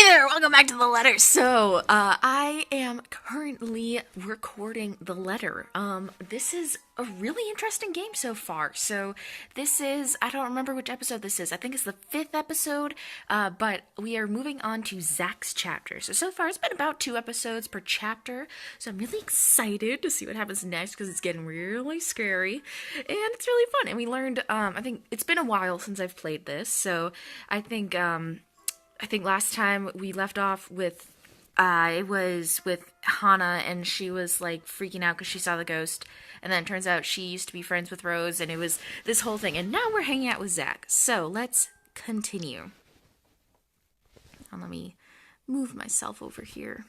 Hey there, welcome back to the letter. So, I am currently recording the letter. This is a really interesting game so far. So, I don't remember which episode this is. I think it's the 5th episode, but we are moving on to Zach's chapter. So far it's been about 2 episodes per chapter. So I'm really excited to see what happens next because it's getting really scary. And it's really fun. And we learned, I think it's been a while since I've played this. So, I think last time we left off with, it was with Hannah, and she was like freaking out because she saw the ghost. And then it turns out she used to be friends with Rose, and it was this whole thing. And now we're hanging out with Zach. So let's continue. And let me move myself over here.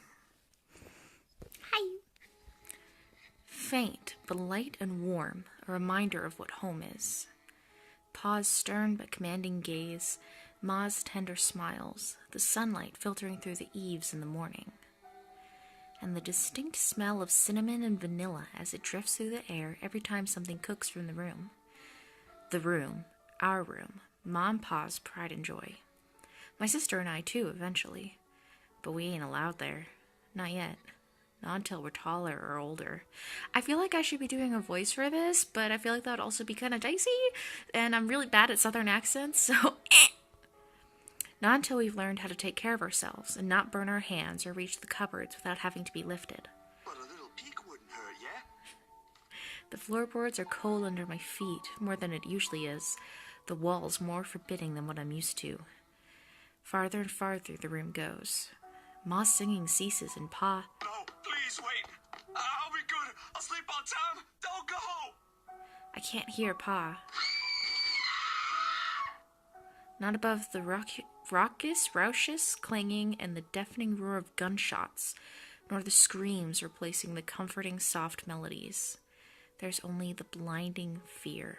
Hi. Faint, but light and warm, a reminder of what home is. Pa's stern but commanding gaze, Ma's tender smiles, the sunlight filtering through the eaves in the morning, and the distinct smell of cinnamon and vanilla as it drifts through the air every time something cooks from the room. The room, our room, Ma and Pa's pride and joy. My sister and I too, eventually, but we ain't allowed there. Not yet. Not until we're taller or older. I feel like I should be doing a voice for this, but I feel like that would also be kind of dicey, and I'm really bad at southern accents, so Not until we've learned how to take care of ourselves and not burn our hands or reach the cupboards without having to be lifted. But a little peek wouldn't hurt, yeah? The floorboards are cold under my feet, more than it usually is, the walls more forbidding than what I'm used to. Farther and farther the room goes. Ma's singing ceases and Pa... No, please wait. I'll be good. I'll sleep on time. Don't go. I can't hear Pa. Not above the raucous clanging and the deafening roar of gunshots, nor the screams replacing the comforting soft melodies. There's only the blinding fear.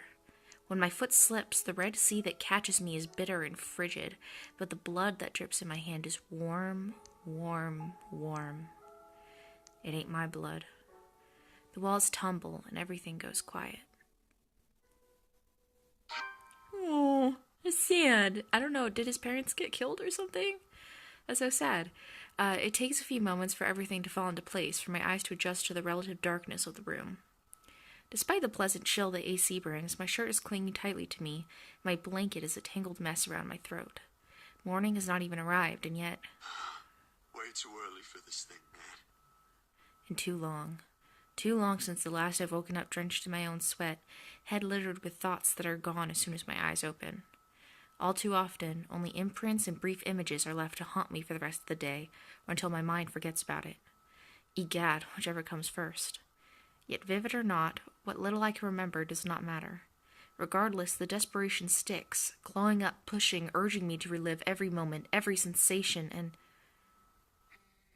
When my foot slips, the red sea that catches me is bitter and frigid, but the blood that drips in my hand is warm, warm, warm. It ain't my blood. The walls tumble and everything goes quiet. Oh, it's sad. I don't know, did his parents get killed or something? That's so sad. It takes a few moments for everything to fall into place, for my eyes to adjust to the relative darkness of the room. Despite the pleasant chill the AC brings, my shirt is clinging tightly to me, and my blanket is a tangled mess around my throat. Morning has not even arrived, and yet... Way too early for this thing, man. And too long. Too long since the last I've woken up drenched in my own sweat, head littered with thoughts that are gone as soon as my eyes open. All too often, only imprints and brief images are left to haunt me for the rest of the day, or until my mind forgets about it. Egad, whichever comes first. Yet vivid or not, what little I can remember does not matter. Regardless, the desperation sticks, clawing up, pushing, urging me to relive every moment, every sensation, and...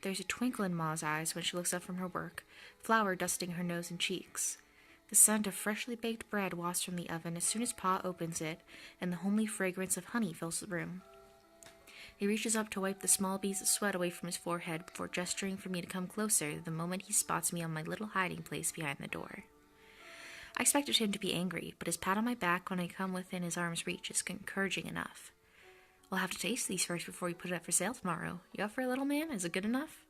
There's a twinkle in Ma's eyes when she looks up from her work, flour dusting her nose and cheeks. The scent of freshly baked bread wafts from the oven as soon as Pa opens it, and the homely fragrance of honey fills the room. He reaches up to wipe the small beads of sweat away from his forehead before gesturing for me to come closer the moment he spots me on my little hiding place behind the door. I expected him to be angry, but his pat on my back when I come within his arm's reach is encouraging enough. We'll have to taste these first before we put it up for sale tomorrow. You up for a little, man? Is it good enough?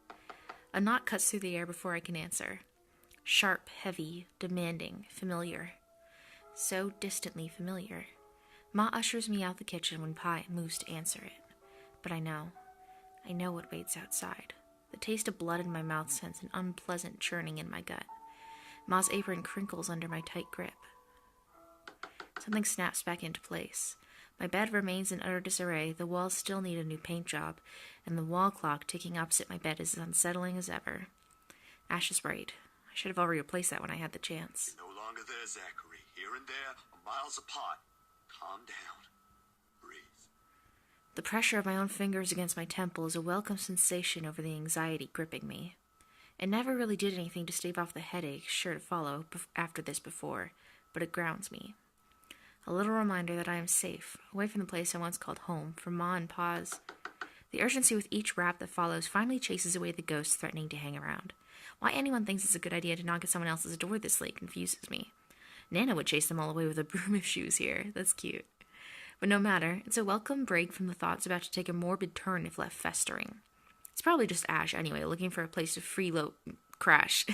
A knock cuts through the air before I can answer. Sharp, heavy, demanding, familiar. So distantly familiar. Ma ushers me out the kitchen when Pa moves to answer it. But I know what waits outside. The taste of blood in my mouth sends an unpleasant churning in my gut. Ma's apron crinkles under my tight grip. Something snaps back into place. My bed remains in utter disarray, the walls still need a new paint job, and the wall clock ticking opposite my bed is as unsettling as ever. Ash is right. I should have already replaced that when I had the chance. No longer there, Zachary. Here and there, miles apart. Calm down. Breathe. The pressure of my own fingers against my temple is a welcome sensation over the anxiety gripping me. It never really did anything to stave off the headache sure to follow after this before, but it grounds me. A little reminder that I am safe, away from the place I once called home, from Ma and Pa's. The urgency with each rap that follows finally chases away the ghosts threatening to hang around. Why anyone thinks it's a good idea to knock at someone else's door this late confuses me. Nana would chase them all away with a broom if she was here. That's cute. But no matter, it's a welcome break from the thoughts about to take a morbid turn if left festering. It's probably just Ash anyway, looking for a place to crash.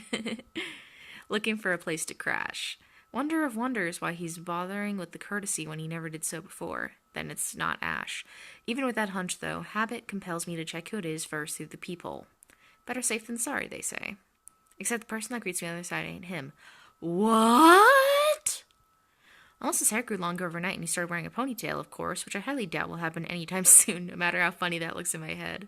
Looking for a place to crash. Wonder of wonders why he's bothering with the courtesy when he never did so before. Then it's not Ash. Even with that hunch, though, habit compels me to check who it is first through the peephole. Better safe than sorry, they say. Except the person that greets me on the other side ain't him. What? Unless his hair grew longer overnight and he started wearing a ponytail, of course, which I highly doubt will happen anytime soon, no matter how funny that looks in my head.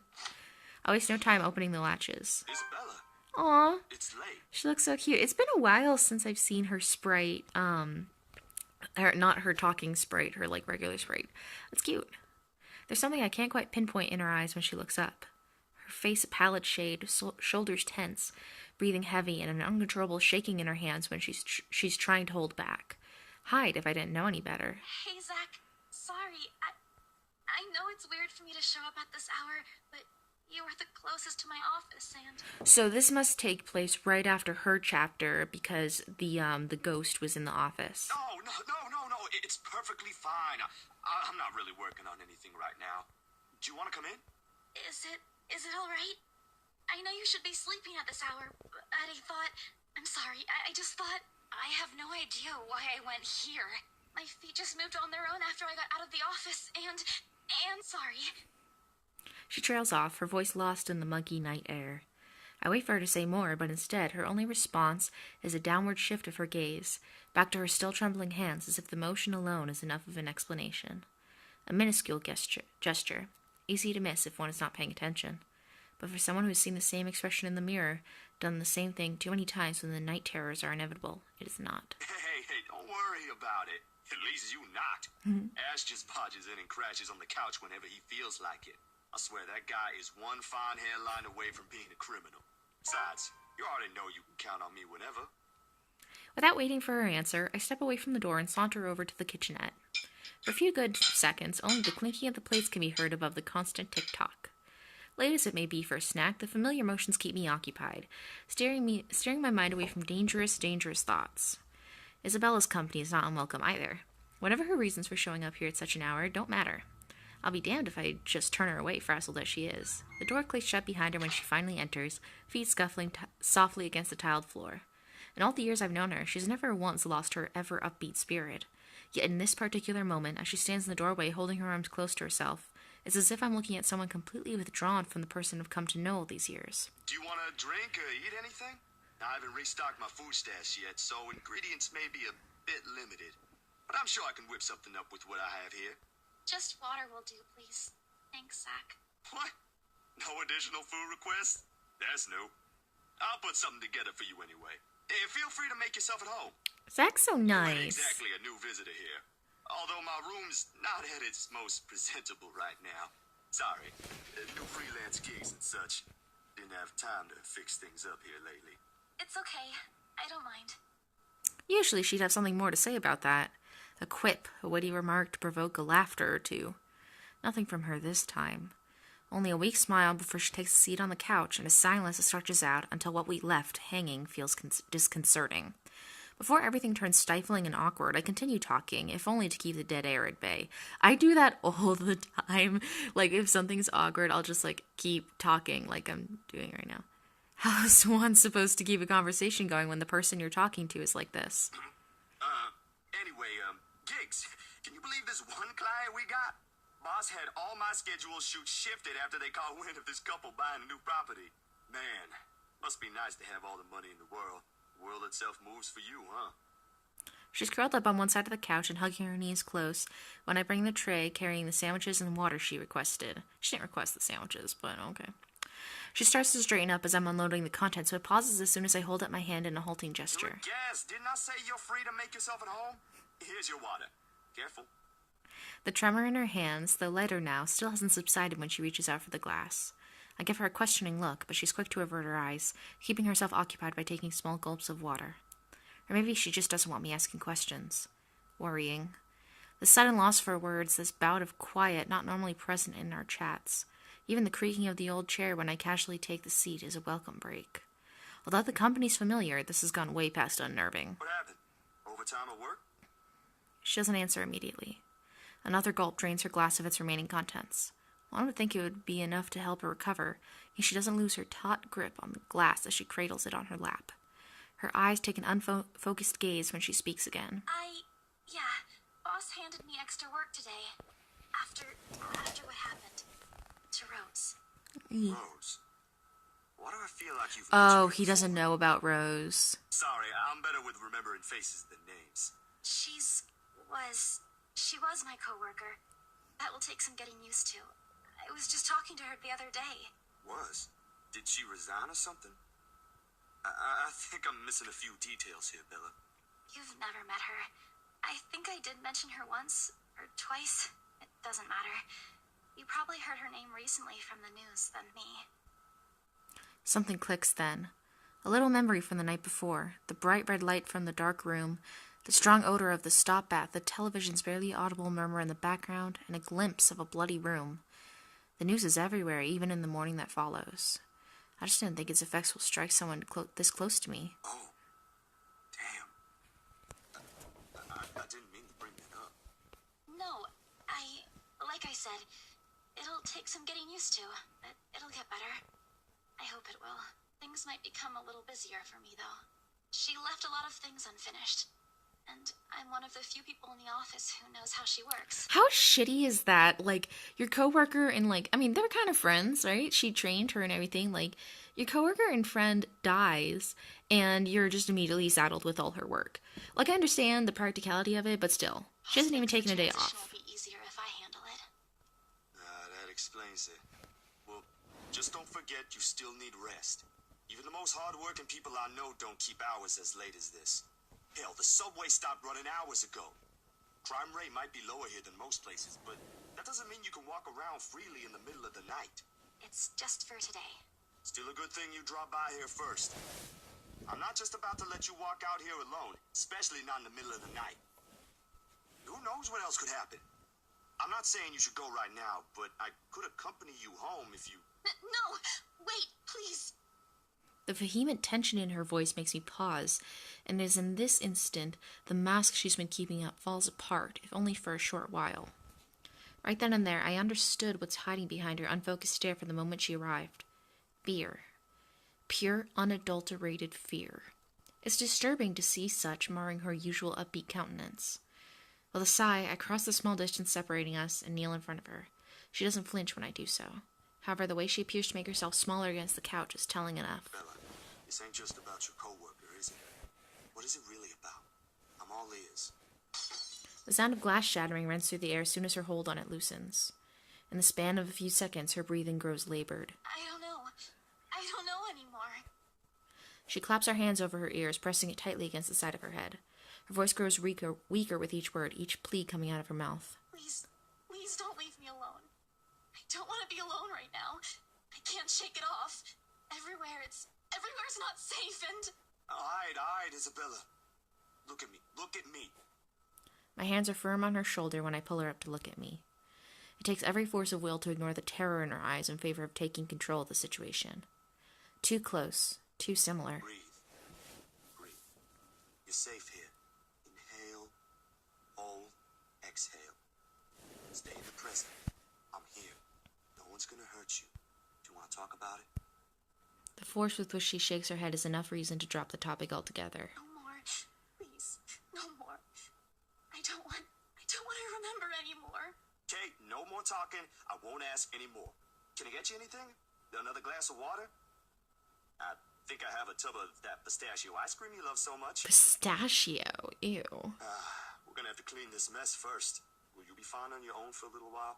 I waste no time opening the latches. Isabella, Aw, it's late. she looks so cute. It's been a while since I've seen her sprite, not her talking sprite, her, regular sprite. It's cute. There's something I can't quite pinpoint in her eyes when she looks up. Her face a pallid shade, shoulders tense, breathing heavy, and an uncontrollable shaking in her hands when she's trying to hold back. Hide if I didn't know any better. Hey, Zach. Sorry. I know it's weird for me to show up at this hour, but you are the closest to my office, and... So this must take place right after her chapter because the ghost was in the office. No. It's perfectly fine. I'm not really working on anything right now. Do you want to come in? Is it all right? I know you should be sleeping at this hour, but I thought... I'm sorry. I just thought... I have no idea why I went here. My feet just moved on their own after I got out of the office, and sorry. She trails off, her voice lost in the muggy night air. I wait for her to say more, but instead, her only response is a downward shift of her gaze, back to her still trembling hands, as if the motion alone is enough of an explanation. A minuscule gesture, easy to miss if one is not paying attention. But for someone who has seen the same expression in the mirror, done the same thing too many times when the night terrors are inevitable, it is not. Hey, don't worry about it. At least you not. Ash just barges in and crashes on the couch whenever he feels like it. I swear that guy is one fine hairline away from being a criminal. Besides, you already know you can count on me whenever. Without waiting for her answer, I step away from the door and saunter over to the kitchenette. For a few good seconds, only the clinking of the plates can be heard above the constant tick-tock. Late as it may be for a snack, the familiar motions keep me occupied, steering my mind away from dangerous thoughts. Isabella's company is not unwelcome either. Whatever her reasons for showing up here at such an hour, don't matter. I'll be damned if I just turn her away, frazzled as she is. The door clicks shut behind her when she finally enters, feet scuffling softly against the tiled floor. In all the years I've known her, she's never once lost her ever upbeat spirit. Yet in this particular moment, as she stands in the doorway holding her arms close to herself, it's as if I'm looking at someone completely withdrawn from the person I've come to know all these years. Do you want to drink or eat anything? I haven't restocked my food stash yet, so ingredients may be a bit limited. But I'm sure I can whip something up with what I have here. Just water will do, please. Thanks, Zach. What? No additional food requests? That's new. I'll put something together for you anyway. Hey, feel free to make yourself at home. Zach's so You ain't nice. exactly a new visitor here. Although my room's not at its most presentable right now. Sorry. New freelance gigs and such. Didn't have time to fix things up here lately. It's okay. I don't mind. Usually she'd have something more to say about that. A quip, a witty remark to provoke a laughter or two. Nothing from her this time. Only a weak smile before she takes a seat on the couch and a silence that stretches out until what we left hanging feels disconcerting. Before everything turns stifling and awkward, I continue talking, if only to keep the dead air at bay. I do that all the time. If something's awkward, I'll just, keep talking like I'm doing right now. How's one supposed to keep a conversation going when the person you're talking to is like this? Anyway, gigs. Can you believe this one client we got? Boss had all my scheduled shoots shifted after they caught wind of this couple buying a new property. Man, must be nice to have all the money in the world. The world itself moves for you, huh? She's curled up on one side of the couch and hugging her knees close when I bring the tray carrying the sandwiches and water she requested. She didn't request the sandwiches, but okay. She starts to straighten up as I'm unloading the contents, but pauses as soon as I hold up my hand in a halting gesture. Yes, didn't I say you're free to make yourself at home? Here's your water. Careful. The tremor in her hands, though lighter now, still hasn't subsided when she reaches out for the glass. I give her a questioning look, but she's quick to avert her eyes, keeping herself occupied by taking small gulps of water. Or maybe she just doesn't want me asking questions. Worrying. The sudden loss of her words, this bout of quiet not normally present in our chats. Even the creaking of the old chair when I casually take the seat is a welcome break. Although the company's familiar, this has gone way past unnerving. What happened? Overtime at work? She doesn't answer immediately. Another gulp drains her glass of its remaining contents. One would think it would be enough to help her recover, and she doesn't lose her taut grip on the glass as she cradles it on her lap. Her eyes take an unfocused gaze when she speaks again. Yeah, boss handed me extra work today. After what happened to Rose. Rose? Why do I feel like you've Oh, mentioned her he doesn't before? know about Rose. Sorry, I'm better with remembering faces than names. She was my coworker. That will take some getting used to. I was just talking to her the other day. Was? Did she resign or something? I think I'm missing a few details here, Bella. You've never met her. I think I did mention her once or twice. It doesn't matter. You probably heard her name recently from the news than me. Something clicks then. A little memory from the night before. The bright red light from the dark room, the strong odor of the stop bath, the television's barely audible murmur in the background, and a glimpse of a bloody room. The news is everywhere, even in the morning that follows. I just didn't think its effects will strike someone this close to me. Oh, damn. I didn't mean to bring that up. No, like I said, it'll take some getting used to, but it'll get better. I hope it will. Things might become a little busier for me, though. She left a lot of things unfinished, and I'm one of the few people in the office who knows how she works. How shitty is that? Like, your coworker and, like, I mean, they're kind of friends, right? She trained her and everything. Like, your coworker and friend dies, and you're just immediately saddled with all her work. Like, I understand the practicality of it, but still. She hasn't even taken a day Transition off. will be easier if I handle it. That explains it. Well, just don't forget you still need rest. Even the most hard-working people I know don't keep hours as late as this. Hell, the subway stopped running hours ago. Crime rate might be lower here than most places, but that doesn't mean you can walk around freely in the middle of the night. It's just for today. Still a good thing you dropped by here first. I'm not just about to let you walk out here alone, especially not in the middle of the night. Who knows what else could happen? I'm not saying you should go right now, but I could accompany you home if you... No! Wait, please! The vehement tension in her voice makes me pause, and it is in this instant the mask she's been keeping up falls apart, if only for a short while. Right then and there, I understood what's hiding behind her unfocused stare from the moment she arrived. Fear. Pure, unadulterated fear. It's disturbing to see such marring her usual upbeat countenance. With a sigh, I cross the small distance separating us and kneel in front of her. She doesn't flinch when I do so. However, the way she appears to make herself smaller against the couch is telling enough. Bella, this ain't just about your coworker, is it? What is it really about? I'm all ears. The sound of glass shattering rents through the air as soon as her hold on it loosens. In the span of a few seconds, her breathing grows labored. I don't know anymore. She claps her hands over her ears, pressing it tightly against the side of her head. Her voice grows weaker with each word, each plea coming out of her mouth. Please don't leave me alone. I don't want to be alone right now. I can't shake it off. Everywhere's not safe and... All right, Isabella. Look at me. My hands are firm on her shoulder when I pull her up to look at me. It takes every force of will to ignore the terror in her eyes in favor of taking control of the situation. Too close, too similar. Breathe. You're safe here. Inhale, hold, exhale. Stay in the present. I'm here. No one's gonna hurt you. Do you want to talk about it? The force with which she shakes her head is enough reason to drop the topic altogether. No more. Please. No more. I don't want to remember anymore. Kate, no more talking. I won't ask anymore. Can I get you anything? Another glass of water? I think I have a tub of that pistachio ice cream you love so much. Pistachio? Ew. We're gonna have to clean this mess first. Will you be fine on your own for a little while?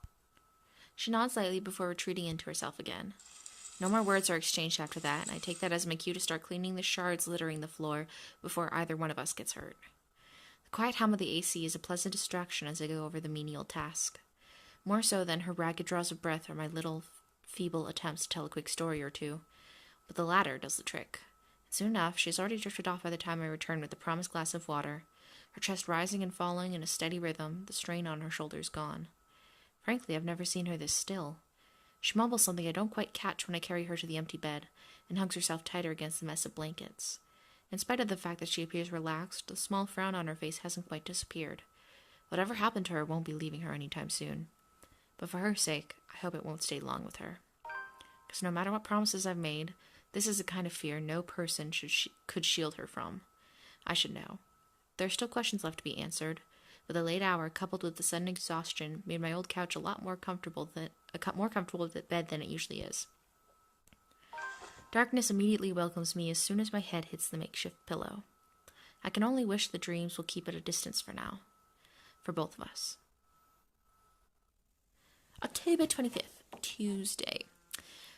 She nods slightly before retreating into herself again. No more words are exchanged after that, and I take that as my cue to start cleaning the shards littering the floor before either one of us gets hurt. The quiet hum of the AC is a pleasant distraction as I go over the menial task. More so than her ragged draws of breath or my little feeble attempts to tell a quick story or two. But the latter does the trick. Soon enough, she has already drifted off by the time I return with the promised glass of water, her chest rising and falling in a steady rhythm, the strain on her shoulders gone. Frankly, I've never seen her this still. She mumbles something I don't quite catch when I carry her to the empty bed, and hugs herself tighter against the mess of blankets. In spite of the fact that she appears relaxed, the small frown on her face hasn't quite disappeared. Whatever happened to her won't be leaving her anytime soon. But for her sake, I hope it won't stay long with her. Because no matter what promises I've made, this is the kind of fear no person could shield her from. I should know. There are still questions left to be answered, but the late hour, coupled with the sudden exhaustion, made my old couch a lot more comfortable with bed than it usually is. Darkness immediately welcomes me as soon as my head hits the makeshift pillow. I can only wish the dreams will keep at a distance for now. For both of us. October 25th, Tuesday.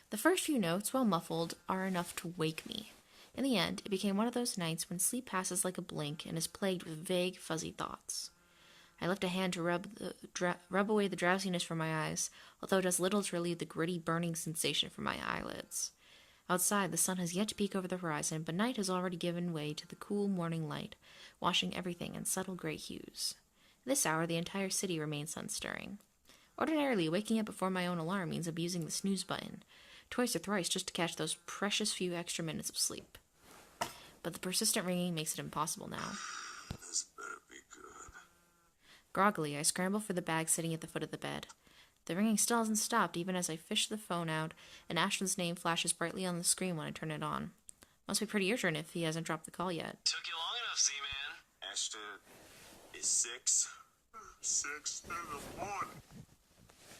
The first few notes, while muffled, are enough to wake me. In the end, it became one of those nights when sleep passes like a blink and is plagued with vague, fuzzy thoughts. I lift a hand to rub away the drowsiness from my eyes, although it does little to relieve the gritty, burning sensation from my eyelids. Outside, the sun has yet to peek over the horizon, but night has already given way to the cool morning light, washing everything in subtle gray hues. At this hour, the entire city remains unstirring. Ordinarily, waking up before my own alarm means abusing the snooze button, twice or thrice just to catch those precious few extra minutes of sleep. But the persistent ringing makes it impossible now. This better be good. Groggily, I scramble for the bag sitting at the foot of the bed. The ringing still hasn't stopped, even as I fish the phone out, and Ashton's name flashes brightly on the screen when I turn it on. Must be pretty urgent if he hasn't dropped the call yet. Took you long enough, Z-Man. Ashton, it's 6. 6 in the morning.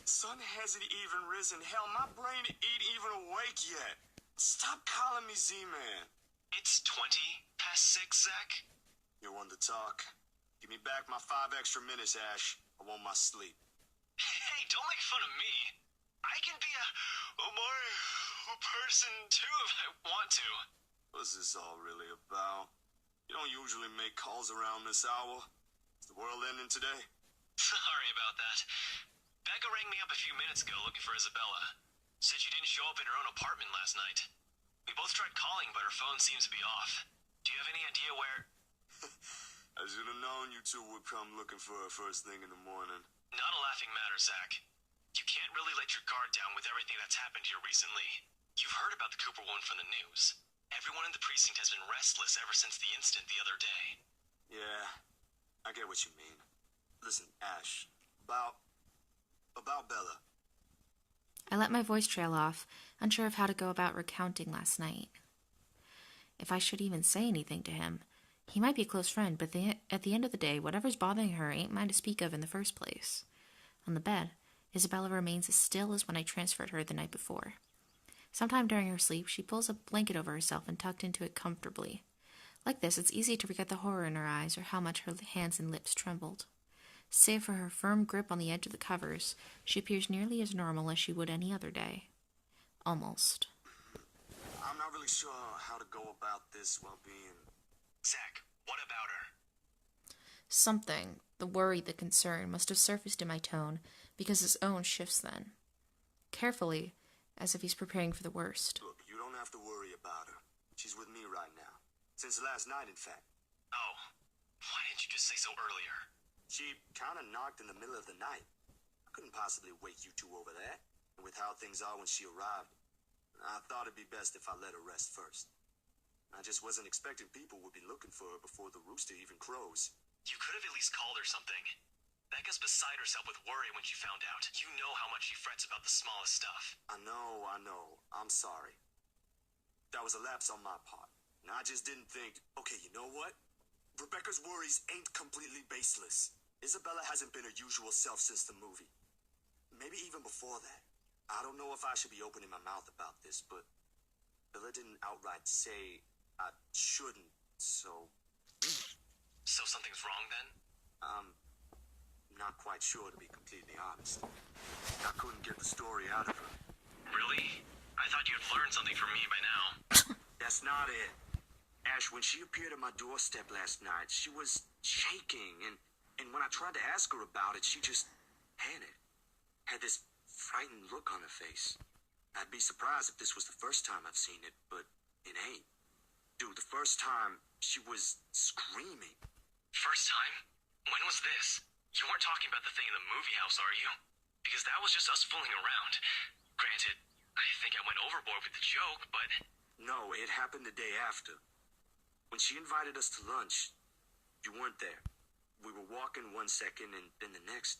Sun hasn't even risen. Hell, my brain ain't even awake yet. Stop calling me Z-Man. It's 20 past 6, Zach. You want to talk? Give me back my 5 extra minutes, Ash. I want my sleep. Hey, don't make fun of me. I can be a person too if I want to. What's this all really about? You don't usually make calls around this hour. Is the world ending today? Sorry about that. Becca rang me up a few minutes ago looking for Isabella. Said she didn't show up in her own apartment last night. We both tried calling, but her phone seems to be off. Do you have any idea where... I should have known you two would come looking for her first thing in the morning. Not a laughing matter, Zach. You can't really let your guard down with everything that's happened here recently. You've heard about the Cooper woman from the news. Everyone in the precinct has been restless ever since the incident the other day. Yeah, I get what you mean. Listen, Ash, about Bella. I let my voice trail off, unsure of how to go about recounting last night. If I should even say anything to him. He might be a close friend, but at the end of the day, whatever's bothering her ain't mine to speak of in the first place. On the bed, Isabella remains as still as when I transferred her the night before. Sometime during her sleep, she pulls a blanket over herself and tucked into it comfortably. Like this, it's easy to forget the horror in her eyes or how much her hands and lips trembled. Save for her firm grip on the edge of the covers, she appears nearly as normal as she would any other day. Almost. I'm not really sure how to go about this while being... Zach, what about her? Something, the worry, the concern, must have surfaced in my tone, because his own shifts then. Carefully, as if he's preparing for the worst. Look, you don't have to worry about her. She's with me right now. Since last night, in fact. Oh, why didn't you just say so earlier? She kind of knocked in the middle of the night. I couldn't possibly wake you two over that. And with how things are when she arrived, I thought it'd be best if I let her rest first. I just wasn't expecting people would be looking for her before the rooster even crows. You could have at least called her something. Becca's beside herself with worry when she found out. You know how much she frets about the smallest stuff. I know. I'm sorry. That was a lapse on my part. And I just didn't think, okay, you know what? Rebecca's worries ain't completely baseless. Isabella hasn't been her usual self since the movie. Maybe even before that. I don't know if I should be opening my mouth about this, but Bella didn't outright say I shouldn't, so... So something's wrong then? I'm not quite sure, to be completely honest. I couldn't get the story out of her. Really? I thought you'd learned something from me by now. That's not it. Ash, when she appeared at my doorstep last night, she was shaking, and when I tried to ask her about it, she just panicked. Had this frightened look on her face. I'd be surprised if this was the first time I've seen it, but it ain't. Dude, the first time, she was screaming. First time? When was this? You weren't talking about the thing in the movie house, are you? Because that was just us fooling around. Granted, I think I went overboard with the joke, but... No, it happened the day after. When she invited us to lunch, you weren't there. We were walking 1 second, and then the next,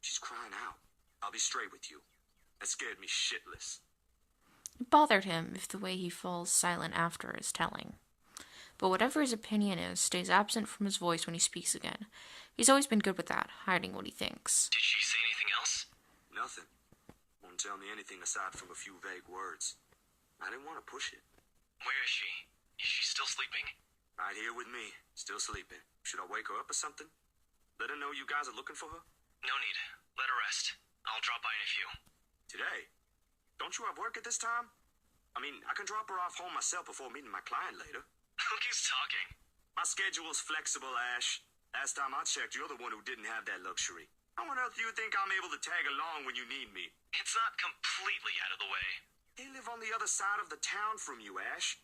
she's crying out. I'll be straight with you. That scared me shitless. It bothered him if the way he falls silent after is telling. But whatever his opinion is stays absent from his voice when he speaks again. He's always been good with that, hiding what he thinks. Did she say anything else? Nothing. Won't tell me anything aside from a few vague words. I didn't want to push it. Where is she? Is she still sleeping? Right here with me, still sleeping. Should I wake her up or something? Let her know you guys are looking for her? No need. Let her rest. I'll drop by in a few. Today? Don't you have work at this time? I mean, I can drop her off home myself before meeting my client later. Look who's talking. My schedule's flexible, Ash. Last time I checked, you're the one who didn't have that luxury. How on earth do you think I'm able to tag along when you need me? It's not completely out of the way. They live on the other side of the town from you, Ash.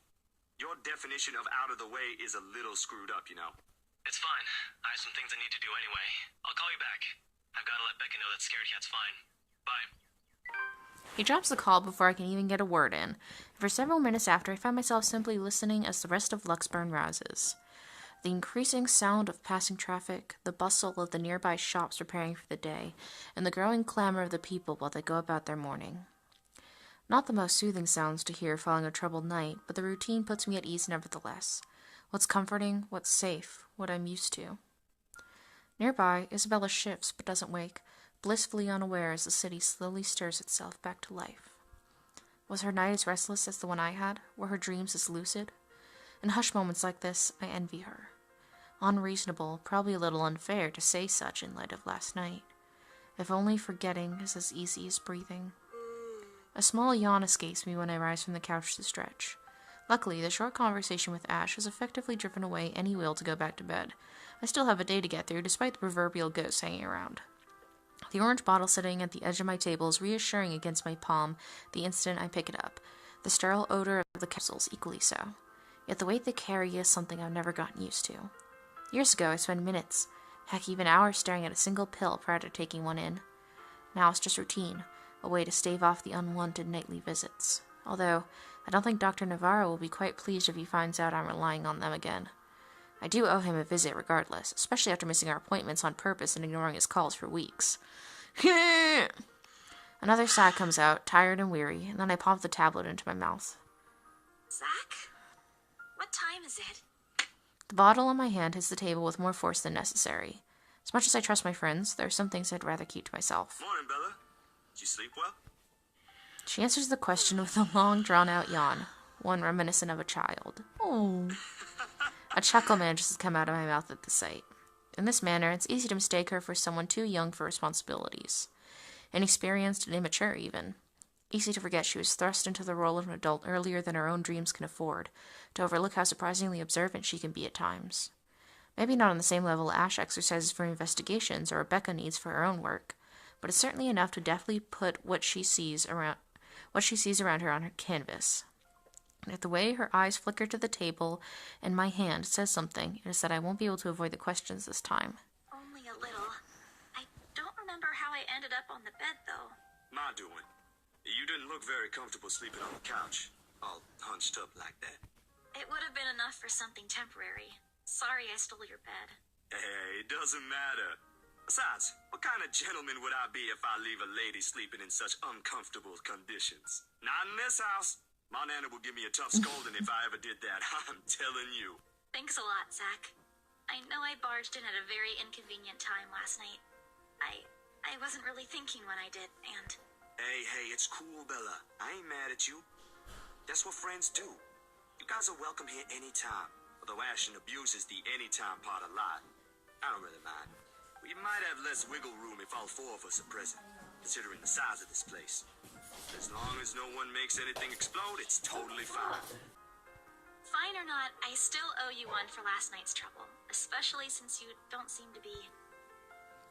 Your definition of out of the way is a little screwed up, you know. It's fine. I have some things I need to do anyway. I'll call you back. I've got to let Becca know that Scared Cat's fine. Bye. He drops the call before I can even get a word in. For several minutes after, I find myself simply listening as the rest of Luxburn rouses. The increasing sound of passing traffic, the bustle of the nearby shops preparing for the day, and the growing clamor of the people while they go about their morning. Not the most soothing sounds to hear following a troubled night, but the routine puts me at ease nevertheless. What's comforting, what's safe, what I'm used to. Nearby, Isabella shifts but doesn't wake, blissfully unaware as the city slowly stirs itself back to life. Was her night as restless as the one I had? Were her dreams as lucid? In hush moments like this, I envy her. Unreasonable, probably a little unfair to say such in light of last night. If only forgetting is as easy as breathing. A small yawn escapes me when I rise from the couch to stretch. Luckily, the short conversation with Ash has effectively driven away any will to go back to bed. I still have a day to get through, despite the proverbial ghosts hanging around. The orange bottle sitting at the edge of my table is reassuring against my palm the instant I pick it up. The sterile odor of the capsules equally so. Yet the weight they carry is something I've never gotten used to. Years ago, I spent minutes, heck even hours staring at a single pill prior to taking one in. Now it's just routine, a way to stave off the unwanted nightly visits. Although, I don't think Dr. Navarro will be quite pleased if he finds out I'm relying on them again. I do owe him a visit regardless, especially after missing our appointments on purpose and ignoring his calls for weeks. Another sigh comes out, tired and weary, and then I pop the tablet into my mouth. Zach? What time is it? The bottle in my hand hits the table with more force than necessary. As much as I trust my friends, there are some things I'd rather keep to myself. Morning, Bella. Did you sleep well? She answers the question with a long, drawn-out yawn, one reminiscent of a child. Oh. A chuckle manages to come out of my mouth at the sight. In this manner, it's easy to mistake her for someone too young for responsibilities. Inexperienced and immature, even. Easy to forget she was thrust into the role of an adult earlier than her own dreams can afford, to overlook how surprisingly observant she can be at times. Maybe not on the same level Ash exercises for investigations or Rebecca needs for her own work, but it's certainly enough to deftly put what she sees around her on her canvas. And if the way her eyes flicker to the table and my hand says something, it is that I won't be able to avoid the questions this time. Only a little. I don't remember how I ended up on the bed, though. My doing. You didn't look very comfortable sleeping on the couch, all hunched up like that. It would have been enough for something temporary. Sorry I stole your bed. Hey, it doesn't matter. Besides, what kind of gentleman would I be if I leave a lady sleeping in such uncomfortable conditions? Not in this house. My nana would give me a tough scolding if I ever did that. I'm telling you. Thanks a lot, Zach. I know I barged in at a very inconvenient time last night. I wasn't really thinking when I did, and... Hey, it's cool, Bella. I ain't mad at you. That's what friends do. You guys are welcome here anytime. Although Ashton abuses the anytime part a lot. I don't really mind. We might have less wiggle room if all four of us are present, considering the size of this place. As long as no one makes anything explode, it's totally fine. Fine or not, I still owe you one for last night's trouble, especially since you don't seem to be...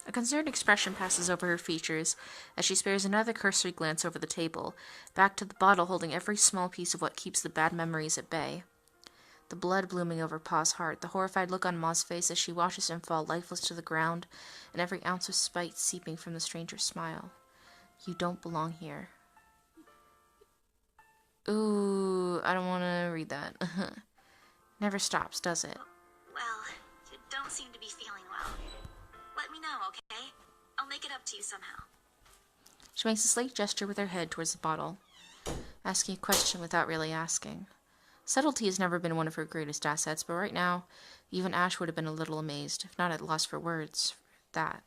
A concerned expression passes over her features as she spares another cursory glance over the table, back to the bottle holding every small piece of what keeps the bad memories at bay. The blood blooming over Pa's heart, the horrified look on Ma's face as she watches him fall lifeless to the ground, and every ounce of spite seeping from the stranger's smile. You don't belong here. Ooh, I don't want to read that. Never stops, does it? Well, you don't seem to be feeling well. know, okay? I'll make it up to you somehow. She makes a slight gesture with her head towards the bottle, asking a question without really asking. Subtlety has never been one of her greatest assets, but right now, even Ash would have been a little amazed, if not at a loss for words, for that.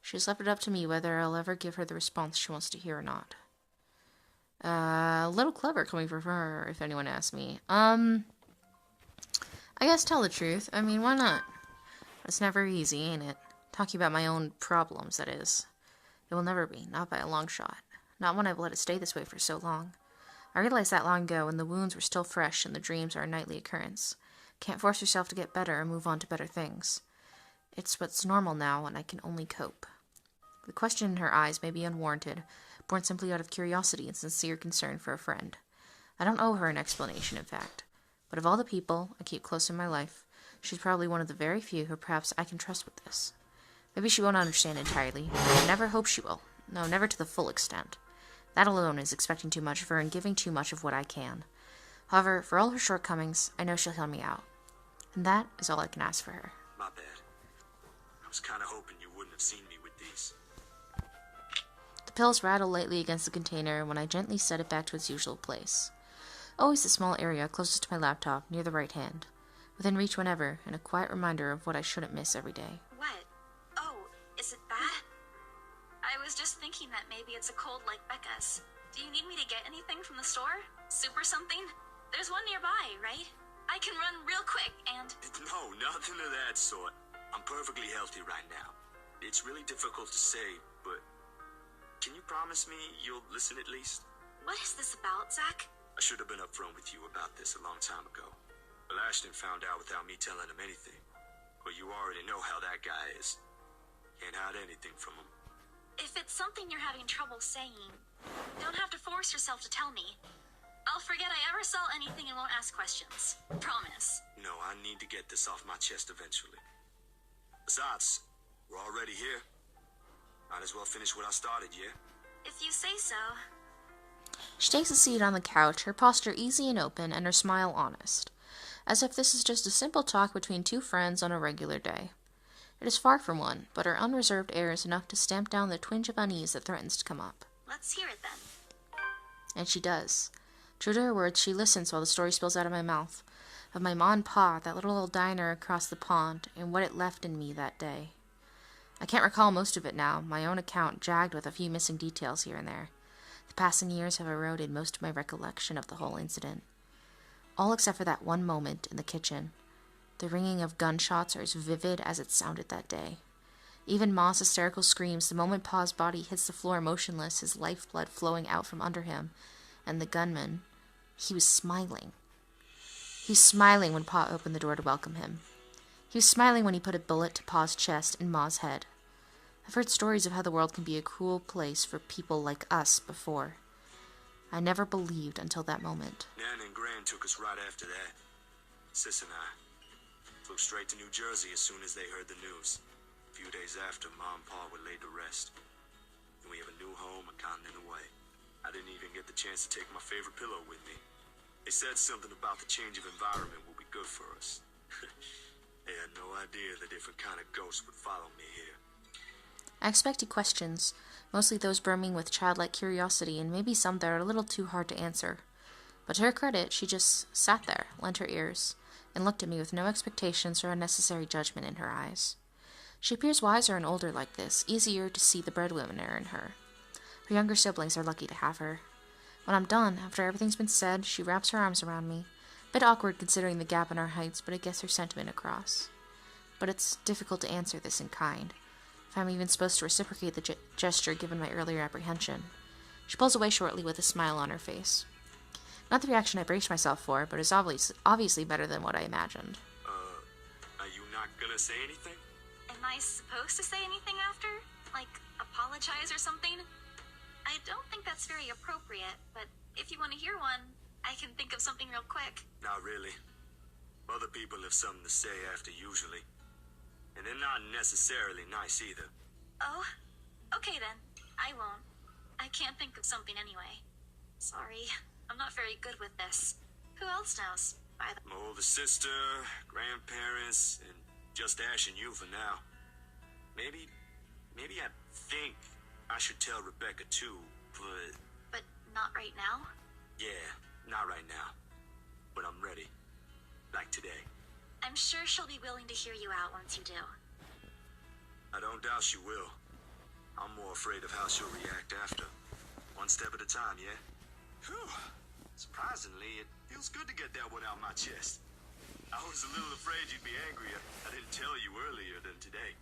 She has left it up to me whether I'll ever give her the response she wants to hear or not. A little clever coming from her, if anyone asks me. I guess tell the truth. I mean, why not? It's never easy, ain't it? Talking about my own problems, that is. It will never be, not by a long shot. Not when I've let it stay this way for so long. I realized that long ago, when the wounds were still fresh and the dreams are a nightly occurrence. Can't force yourself to get better or move on to better things. It's what's normal now, and I can only cope. The question in her eyes may be unwarranted, born simply out of curiosity and sincere concern for a friend. I don't owe her an explanation, in fact. But of all the people I keep close in my life, she's probably one of the very few who perhaps I can trust with this. Maybe she won't understand entirely, but I never hope she will. No, never to the full extent. That alone is expecting too much of her and giving too much of what I can. However, for all her shortcomings, I know she'll hear me out. And that is all I can ask for her. My bad. I was kind of hoping you wouldn't have seen me with these. The pills rattle lightly against the container when I gently set it back to its usual place. Always the small area closest to my laptop, near the right hand. Within reach whenever, and a quiet reminder of what I shouldn't miss every day. What? Oh, is it that? I was just thinking that maybe it's a cold like Becca's. Do you need me to get anything from the store? Soup or something? There's one nearby, right? I can run real quick and... No, nothing of that sort. I'm perfectly healthy right now. It's really difficult to say, but... Can you promise me you'll listen at least? What is this about, Zach? I should have been upfront with you about this a long time ago. But Ashton found out without me telling him anything. But you already know how that guy is. Can't hide anything from him. If it's something you're having trouble saying, don't have to force yourself to tell me. I'll forget I ever saw anything and won't ask questions. Promise. No, I need to get this off my chest eventually. Besides, we're already here. Might as well finish what I started, yeah? If you say so. She takes a seat on the couch, her posture easy and open, and her smile honest. As if this is just a simple talk between two friends on a regular day. It is far from one, but her unreserved air is enough to stamp down the twinge of unease that threatens to come up. Let's hear it then. And she does. True to her words, she listens while the story spills out of my mouth. Of my ma and pa, that little old diner across the pond, and what it left in me that day. I can't recall most of it now, my own account jagged with a few missing details here and there. The passing years have eroded most of my recollection of the whole incident. All except for that one moment in the kitchen. The ringing of gunshots are as vivid as it sounded that day. Even Ma's hysterical screams the moment Pa's body hits the floor motionless, his lifeblood flowing out from under him. And the gunman, he was smiling. He was smiling when Pa opened the door to welcome him. He was smiling when he put a bullet to Pa's chest and Ma's head. I've heard stories of how the world can be a cruel place for people like us before. I never believed until that moment. Nan and Gran took us right after that. Sis and I flew straight to New Jersey as soon as they heard the news. A few days after, Ma and Pa were laid to rest. And we have a new home a continent away. I didn't even get the chance to take my favorite pillow with me. They said something about the change of environment will be good for us. They had no idea the different kind of ghosts would follow me here. I expected questions, mostly those brimming with childlike curiosity and maybe some that are a little too hard to answer. But to her credit, she just sat there, lent her ears, and looked at me with no expectations or unnecessary judgment in her eyes. She appears wiser and older like this, easier to see the breadwinner in her. Her younger siblings are lucky to have her. When I'm done, after everything's been said, she wraps her arms around me. A bit awkward considering the gap in our heights, but it gets her sentiment across. But it's difficult to answer this in kind, if I'm even supposed to reciprocate the gesture given my earlier apprehension. She pulls away shortly with a smile on her face. Not the reaction I braced myself for, but is obviously better than what I imagined. Are you not gonna say anything? Am I supposed to say anything after? Like, apologize or something? I don't think that's very appropriate, but if you want to hear one, I can think of something real quick. Not really. Other people have something to say after usually. And they're not necessarily nice either. Oh? Okay then. I won't. I can't think of something anyway. Sorry. I'm not very good with this. Who else knows? My older sister, grandparents, and just Ash and you for now. Maybe I think I should tell Rebecca too, but... But not right now? Yeah, not right now. But I'm ready. Like today. I'm sure she'll be willing to hear you out once you do. I don't doubt she will. I'm more afraid of how she'll react after. One step at a time, yeah? Whew. Surprisingly, it feels good to get that one out my chest. I was a little afraid you'd be angry. I didn't tell you earlier than today.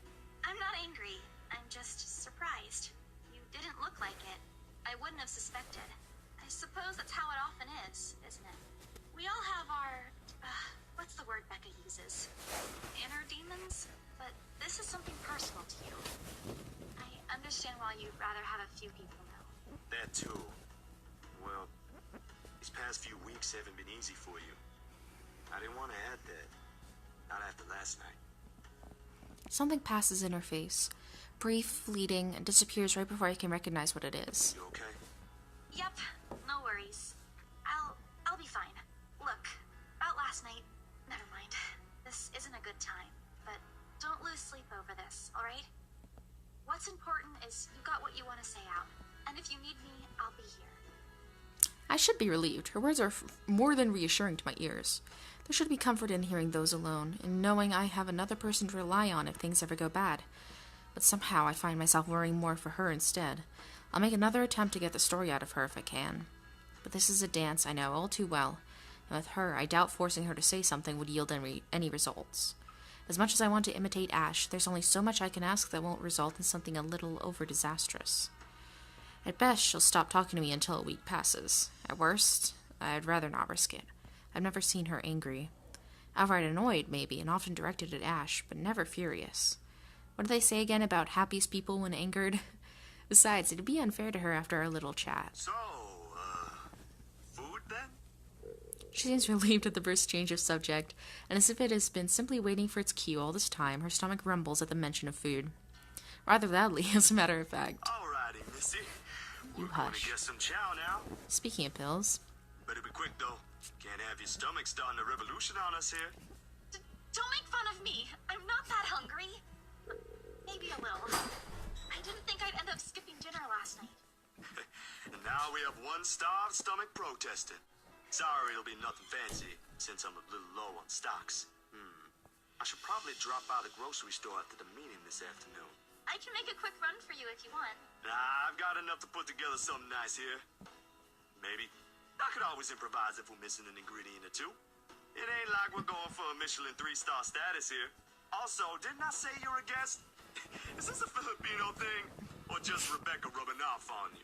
I'm not angry. I'm just surprised. You didn't look like it. I wouldn't have suspected. I suppose that's how it often is, isn't it? We all have our... what's the word Becca uses? Inner demons? But this is something personal to you. I understand why you'd rather have a few people know. That too. Well, these past few weeks haven't been easy for you. I didn't want to add that. Not after last night. Something passes in her face. Brief, fleeting, and disappears right before I can recognize what it is. You okay? Yep, no worries. I'll be fine. Look, about last night, never mind. This isn't a good time, but don't lose sleep over this, alright? What's important is you got what you want to say out, and if you need me, I'll be here. I should be relieved. Her words are more than reassuring to my ears. There should be comfort in hearing those alone, in knowing I have another person to rely on if things ever go bad. But somehow I find myself worrying more for her instead. I'll make another attempt to get the story out of her if I can. But this is a dance I know all too well, and with her, I doubt forcing her to say something would yield any results. As much as I want to imitate Ash, there's only so much I can ask that won't result in something a little over-disastrous. At best, she'll stop talking to me until a week passes. At worst, I'd rather not risk it. I've never seen her angry. Outright annoyed, maybe, and often directed at Ash, but never furious. What do they say again about happiest people when angered? Besides, it'd be unfair to her after our little chat. So, food then? She seems relieved at the brisk change of subject, and as if it has been simply waiting for its cue all this time, her stomach rumbles at the mention of food. Rather loudly, as a matter of fact. Alrighty, Missy. You We're going hush. to get some chow now. Speaking of pills, Better be quick, though. Can't have your stomach starting a revolution on us here. Don't make fun of me. I'm not that hungry. Maybe a little. I didn't think I'd end up skipping dinner last night. And now we have one starved stomach protesting. Sorry, it'll be nothing fancy, since I'm a little low on stocks. I should probably drop by the grocery store after the meeting this afternoon. I can make a quick run for you if you want. Nah, I've got enough to put together something nice here. Maybe. I could always improvise if we're missing an ingredient or two. It ain't like we're going for a Michelin 3-star status here. Also, didn't I say you're a guest? Is this a Filipino thing? Or just Rebecca rubbing off on you?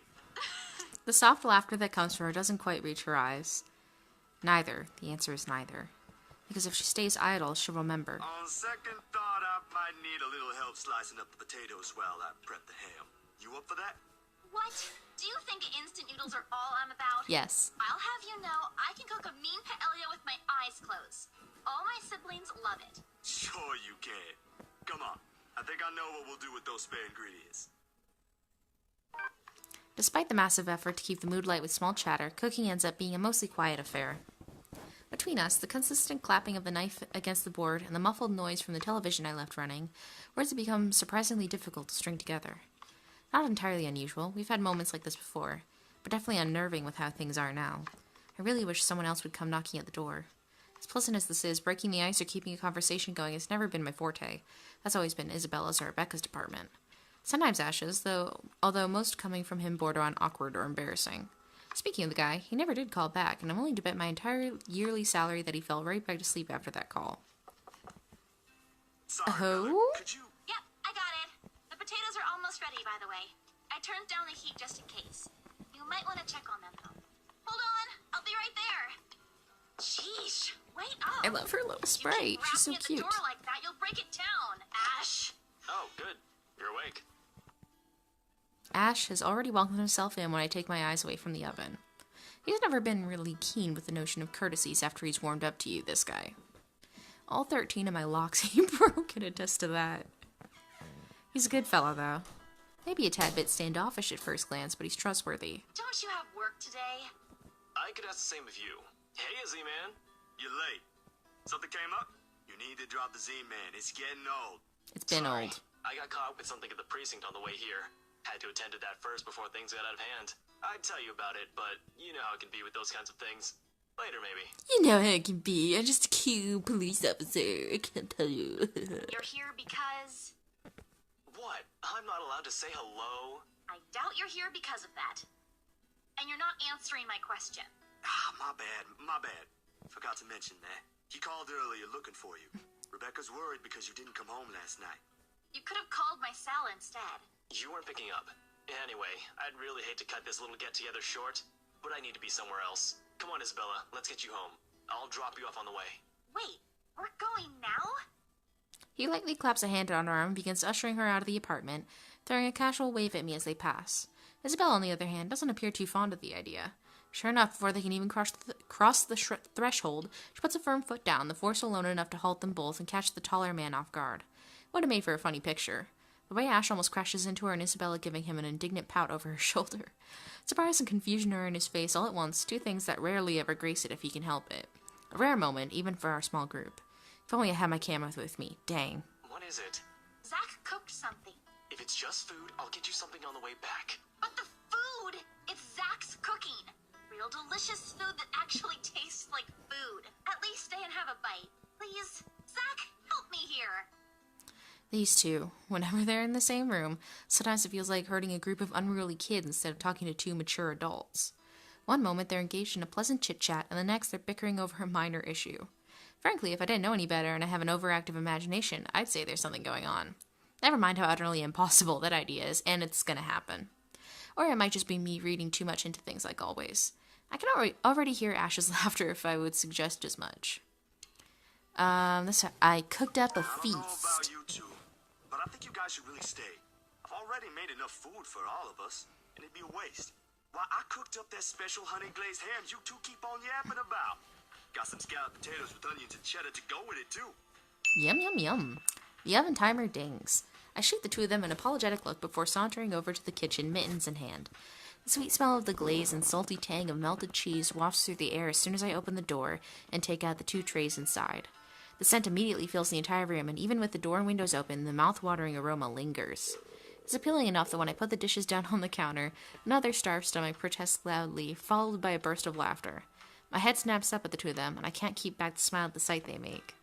the soft laughter that comes from her doesn't quite reach her eyes. Neither. The answer is neither. Because if she stays idle, she'll remember. On second thought, I might need a little help slicing up the potatoes while I prep the ham. You up for that? What? Do you think instant noodles are all I'm about? Yes. I'll have you know, I can cook a mean paella with my eyes closed. All my siblings love it. Sure you can. Come on. I think I know what we'll do with those spare ingredients. Despite the massive effort to keep the mood light with small chatter, cooking ends up being a mostly quiet affair. Between us, the consistent clapping of the knife against the board and the muffled noise from the television I left running, words have become surprisingly difficult to string together. Not entirely unusual, we've had moments like this before, but definitely unnerving with how things are now. I really wish someone else would come knocking at the door. As pleasant as this is, breaking the ice or keeping a conversation going has never been my forte. That's always been Isabella's or Rebecca's department. Sometimes Ash's, although most coming from him border on awkward or embarrassing. Speaking of the guy, he never did call back, and I'm willing to bet my entire yearly salary that he fell right back to sleep after that call. Sorry, Oh? Miller. Could you... Yep, I got it. The potatoes are almost ready, by the way. I turned down the heat just in case. You might want to check on them, though. Hold on, I'll be right there. Sheesh, wait up. I love her little You sprite. keep She's so rapping at cute. the door like that, you'll break it down, Ash. Oh, good. You're awake. Ash has already welcomed himself in when I take my eyes away from the oven. He's never been really keen with the notion of courtesies after he's warmed up to you, this guy. All 13 of my locks he broke can attest to that. He's a good fellow, though. Maybe a tad bit standoffish at first glance, but he's trustworthy. Don't you have work today? I could ask the same of you. Hey, Izzy, man. You're late. Something came up? You need to drop the Z-Man. It's getting old. It's been Sorry. old. I I got caught with something at the precinct on the way here. Had to attend to that first before things got out of hand. I'd tell you about it, but you know how it can be with those kinds of things. Later, maybe. You know how it can be. I'm just a cute police officer. I can't tell you. You're here because... What? I'm not allowed to say hello? I doubt you're here because of that. And you're not answering my question. Ah, my bad. Forgot to mention that. He called earlier looking for you. Rebecca's worried because you didn't come home last night. You could have called my cell instead. You weren't picking up. Anyway, I'd really hate to cut this little get-together short, but I need to be somewhere else. Come on, Isabella, let's get you home. I'll drop you off on the way. Wait, we're going now? He lightly claps a hand on her arm and begins ushering her out of the apartment, throwing a casual wave at me as they pass. Isabella, on the other hand, doesn't appear too fond of the idea. Sure enough, before they can even cross the threshold, she puts a firm foot down, the force alone enough to halt them both and catch the taller man off guard. Would have made for a funny picture. The way Ash almost crashes into her and Isabella giving him an indignant pout over her shoulder. Surprise and confusion are in his face all at once, two things that rarely ever grace it if he can help it. A rare moment, even for our small group. If only I had my camera with me. Dang. What is it? Zach cooked something. If it's just food, I'll get you something on the way back. But the food! It's Zach's cooking. Real delicious food that actually tastes like food. At least stay and have a bite. Please, Zach, help me here. These two, whenever they're in the same room, sometimes it feels like herding a group of unruly kids instead of talking to two mature adults. One moment they're engaged in a pleasant chit-chat, and the next they're bickering over a minor issue. Frankly, if I didn't know any better and I have an overactive imagination, I'd say there's something going on. Never mind how utterly impossible that idea is, and it's gonna happen. Or it might just be me reading too much into things like always. I can already hear Ash's laughter if I would suggest as much. I cooked up a feast. I don't know about you two, but I think you guys should really stay. I've already made enough food for all of us, and it'd be a waste. Why, I cooked up that special honey glazed ham you two keep on yapping about. Got some scalloped potatoes with onions and cheddar to go with it, too. Yum, yum, yum. The oven timer dings. I shoot the two of them an apologetic look before sauntering over to the kitchen, mittens in hand. The sweet smell of the glaze and salty tang of melted cheese wafts through the air as soon as I open the door and take out the two trays inside. The scent immediately fills the entire room, and even with the door and windows open, the mouth-watering aroma lingers. It's appealing enough that when I put the dishes down on the counter, another starved stomach protests loudly, followed by a burst of laughter. My head snaps up at the two of them, and I can't keep back the smile at the sight they make.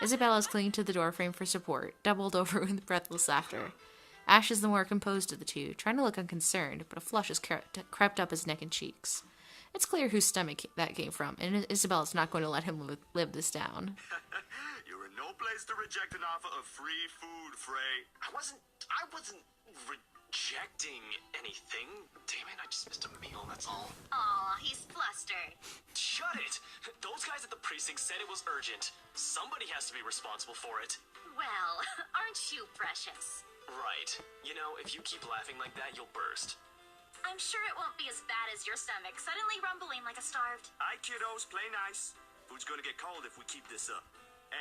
Isabella's clinging to the doorframe for support, doubled over with breathless laughter. Ash is the more composed of the two, trying to look unconcerned, but a flush has crept up his neck and cheeks. It's clear whose stomach that came from, and Isabella's not going to let him live this down. You're in no place to reject an offer of free food, Frey. I wasn't rejecting anything. Damn it, I just missed a meal, that's all. Aw, he's flustered. Shut it! Those guys at the precinct said it was urgent. Somebody has to be responsible for it. Well, aren't you precious? Right. You know, if you keep laughing like that, you'll burst. I'm sure it won't be as bad as your stomach suddenly rumbling like a starved. All right, kiddos, play nice. Food's gonna get cold if we keep this up.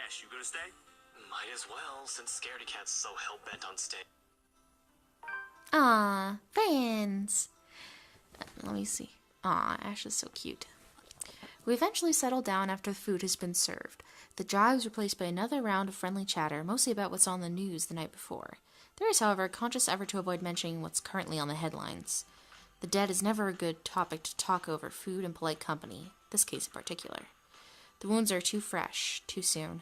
Ash, you gonna stay? Might as well, since Scaredy Cat's so hell-bent on staying. Aw, friends. Let me see. Aw, Ash is so cute. We eventually settle down after the food has been served. The jaw is replaced by another round of friendly chatter, mostly about what's on the news the night before. There is, however, a conscious effort to avoid mentioning what's currently on the headlines. The dead is never a good topic to talk over food and polite company, this case in particular. The wounds are too fresh, too soon.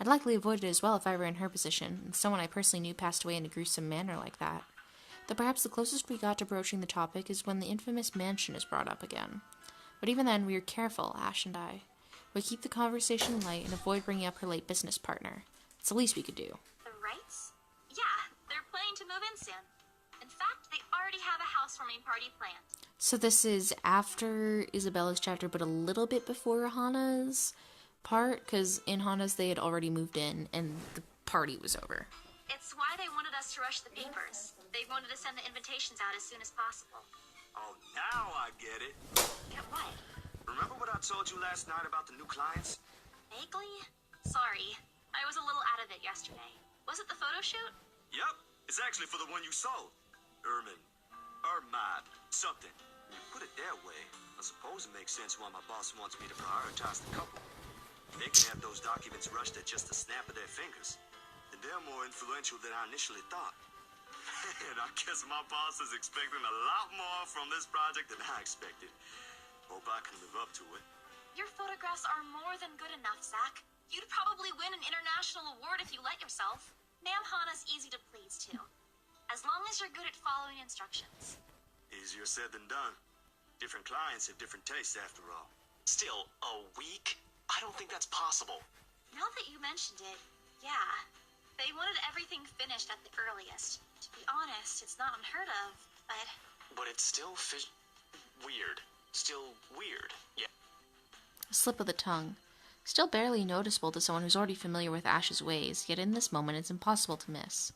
I'd likely avoid it as well if I were in her position, and someone I personally knew passed away in a gruesome manner like that. Though perhaps the closest we got to broaching the topic is when the infamous mansion is brought up again. But even then, we are careful, Ash and I. We keep the conversation light and avoid bringing up her late business partner. It's the least we could do. The Wrights? Yeah, they're planning to move in soon. In fact, they already have a housewarming party planned. So this is after Isabella's chapter, but a little bit before Hana's part? Because in Hana's they had already moved in, and the party was over. It's why they wanted us to rush the papers. They wanted to send the invitations out as soon as possible. Oh, now I get it. Get what? Remember what I told you last night about the new clients? Vaguely? Sorry, I was a little out of it yesterday. Was it the photo shoot? Yep, it's actually for the one you sold. Ermine, something. When you put it that way, I suppose it makes sense why my boss wants me to prioritize the couple. They can have those documents rushed at just the snap of their fingers. The And they're more influential than I initially thought. And I guess my boss is expecting a lot more from this project than I expected. Hope I can live up to it. Your photographs are more than good enough, Zach. You'd probably win an international award if you let yourself. Ma'am Hana's easy to please, too. As long as you're good at following instructions. Easier said than done. Different clients have different tastes, after all. Still, a week? I don't think that's possible. Now that you mentioned it, yeah. They wanted everything finished at the earliest. To be honest, it's not unheard of, but... But it's still weird. Still weird. Yeah. A slip of the tongue. Still barely noticeable to someone who's already familiar with Ash's ways, yet in this moment it's impossible to miss.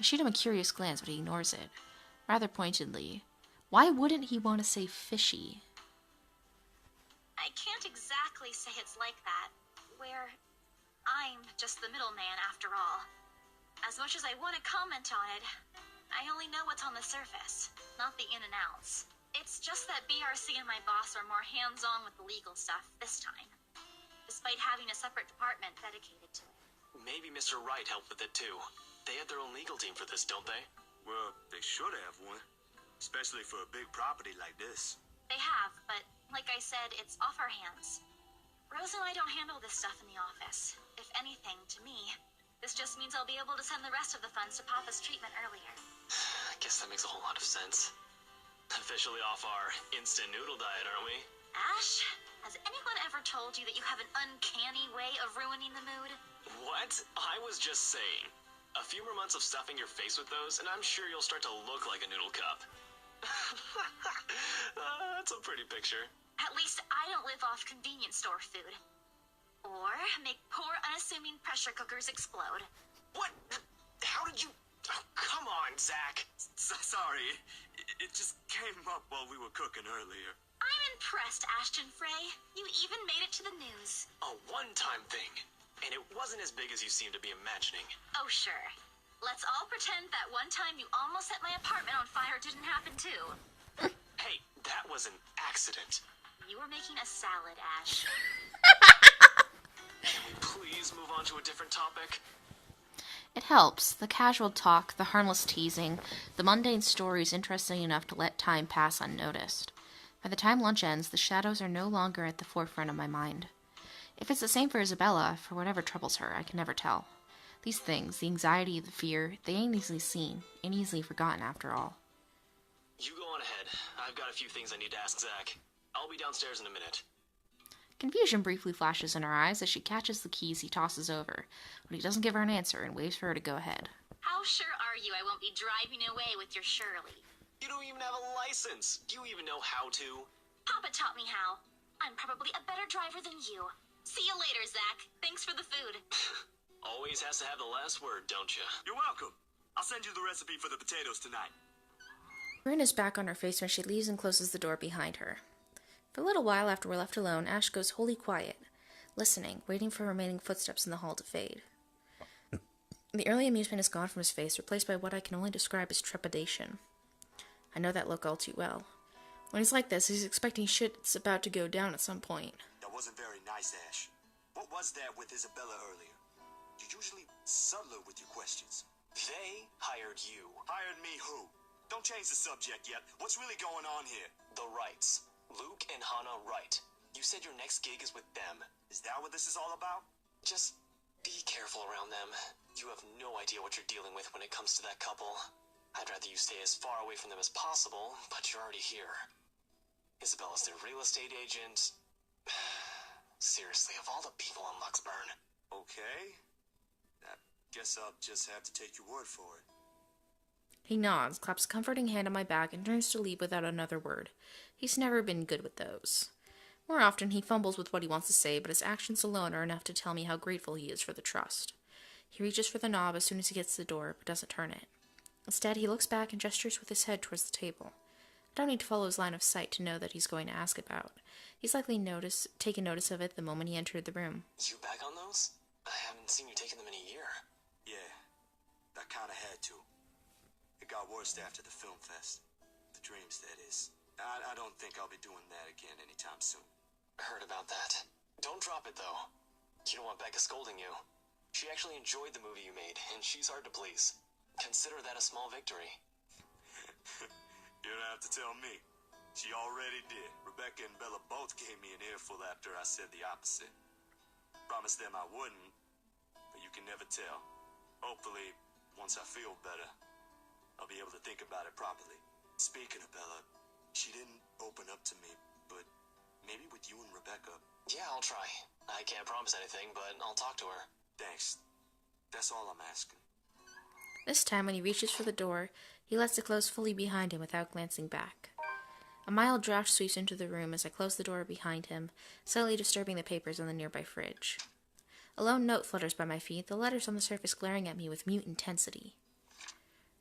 I shoot him a curious glance, but he ignores it. Rather pointedly. Why wouldn't he want to say fishy? I can't exactly say it's like that, where I'm just the middleman after all. As much as I want to comment on it, I only know what's on the surface, not the in and outs. It's just that BRC and my boss are more hands-on with the legal stuff this time, despite having a separate department dedicated to it. Maybe Mr. Wright helped with it too. They have their own legal team for this, don't they? Well, they should have one. Especially for a big property like this. They have, but like I said, it's off our hands. Rose and I don't handle this stuff in the office. If anything, to me, this just means I'll be able to send the rest of the funds to Papa's treatment earlier. I guess that makes a whole lot of sense. Officially off our instant noodle diet, aren't we? Ash, has anyone ever told you that you have an uncanny way of ruining the mood? What? I was just saying. A few more months of stuffing your face with those, and I'm sure you'll start to look like a noodle cup. That's a pretty picture. At least I don't live off convenience store food. Or make poor, unassuming pressure cookers explode. What? How did you... Oh, come on, Zach. Sorry. It just came up while we were cooking earlier. I'm impressed, Ashton Frey. You even made it to the news. A one-time thing. And it wasn't as big as you seem to be imagining. Oh, sure. Let's all pretend that one time you almost set my apartment on fire didn't happen, too. Hey, that was an accident. You were making a salad, Ash. Can we please move on to a different topic? It helps. The casual talk, the harmless teasing, the mundane stories interesting enough to let time pass unnoticed. By the time lunch ends, the shadows are no longer at the forefront of my mind. If it's the same for Isabella, for whatever troubles her, I can never tell. These things, the anxiety, the fear, they ain't easily seen, ain't easily forgotten after all. You go on ahead. I've got a few things I need to ask Zach. I'll be downstairs in a minute. Confusion briefly flashes in her eyes as she catches the keys he tosses over, but he doesn't give her an answer and waves for her to go ahead. How sure are you I won't be driving away with your Shirley? You don't even have a license. Do you even know how to? Papa taught me how. I'm probably a better driver than you. See you later, Zach. Thanks for the food. Always has to have the last word, don't you? You're welcome. I'll send you the recipe for the potatoes tonight. Grin is back on her face when she leaves and closes the door behind her. For a little while after we're left alone, Ash goes wholly quiet, listening, waiting for remaining footsteps in the hall to fade. The early amusement is gone from his face, replaced by what I can only describe as trepidation. I know that look all too well. When he's like this, he's expecting shit's about to go down at some point. That wasn't very nice, Ash. What was that with Isabella earlier? You're usually subtler with your questions. They hired you. Hired me who? Don't change the subject yet. What's really going on here? The Wrights. Luke and Hannah Wright. You said your next gig is with them. Is that what this is all about? Just be careful around them. You have no idea what you're dealing with when it comes to that couple. I'd rather you stay as far away from them as possible, but you're already here. Isabella's their real estate agent. Seriously, of all the people in Luxburn. Okay. I guess I'll just have to take your word for it. He nods, claps a comforting hand on my back, and turns to leave without another word. He's never been good with those. More often, he fumbles with what he wants to say, but his actions alone are enough to tell me how grateful he is for the trust. He reaches for the knob as soon as he gets to the door, but doesn't turn it. Instead, he looks back and gestures with his head towards the table. I don't need to follow his line of sight to know that he's going to ask about. He's likely taken notice of it the moment he entered the room. You back on those? I haven't seen you taking them in a year. Yeah, I kinda had to. It got worse after the film fest. The dreams, that is. I don't think I'll be doing that again anytime soon. Heard about that. Don't drop it, though. You don't want Becca scolding you. She actually enjoyed the movie you made, and she's hard to please. Consider that a small victory. You don't have to tell me. She already did. Rebecca and Bella both gave me an earful after I said the opposite. Promised them I wouldn't, but you can never tell. Hopefully, once I feel better, I'll be able to think about it properly. Speaking of Bella, she didn't open up to me, but maybe with you and Rebecca. Yeah, I'll try. I can't promise anything, but I'll talk to her. Thanks. That's all I'm asking. This time, when he reaches for the door, he lets it close fully behind him without glancing back. A mild draft sweeps into the room as I close the door behind him, subtly disturbing the papers on the nearby fridge. A lone note flutters by my feet, the letters on the surface glaring at me with mute intensity.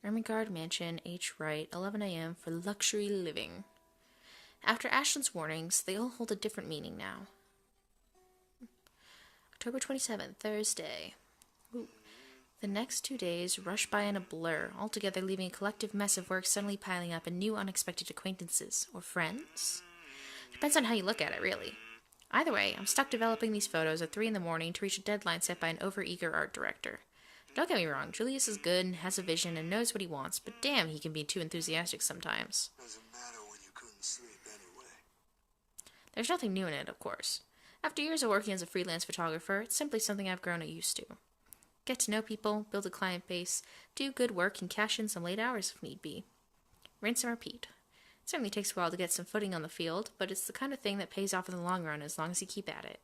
Ermengarde Mansion, H. Wright, 11 a.m. for luxury living. After Ashton's warnings, they all hold a different meaning now. October 27th, Thursday. Ooh. The next 2 days rush by in a blur, altogether leaving a collective mess of work suddenly piling up and new unexpected acquaintances. Or friends? Depends on how you look at it, really. Either way, I'm stuck developing these photos at 3 in the morning to reach a deadline set by an overeager art director. Don't get me wrong, Julius is good and has a vision and knows what he wants, but damn, he can be too enthusiastic sometimes. Doesn't matter when you couldn't sleep anyway. There's nothing new in it, of course. After years of working as a freelance photographer, it's simply something I've grown used to. Get to know people, build a client base, do good work, and cash in some late hours if need be. Rinse and repeat. It certainly takes a while to get some footing on the field, but it's the kind of thing that pays off in the long run as long as you keep at it.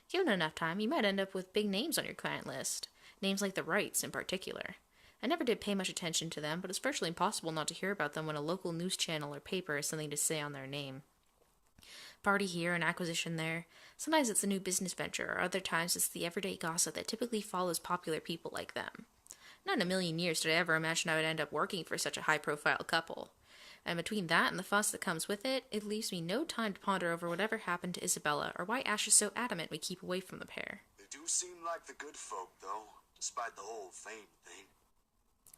Given enough time, you might end up with big names on your client list. Names like the Wrights in particular. I never did pay much attention to them, but it's virtually impossible not to hear about them when a local news channel or paper has something to say on their name. Party here, an acquisition there. Sometimes it's a new business venture, or other times it's the everyday gossip that typically follows popular people like them. Not in a million years did I ever imagine I would end up working for such a high-profile couple. And between that and the fuss that comes with it, it leaves me no time to ponder over whatever happened to Isabella, or why Ash is so adamant we keep away from the pair. They do seem like the good folk, though, despite the whole fame thing.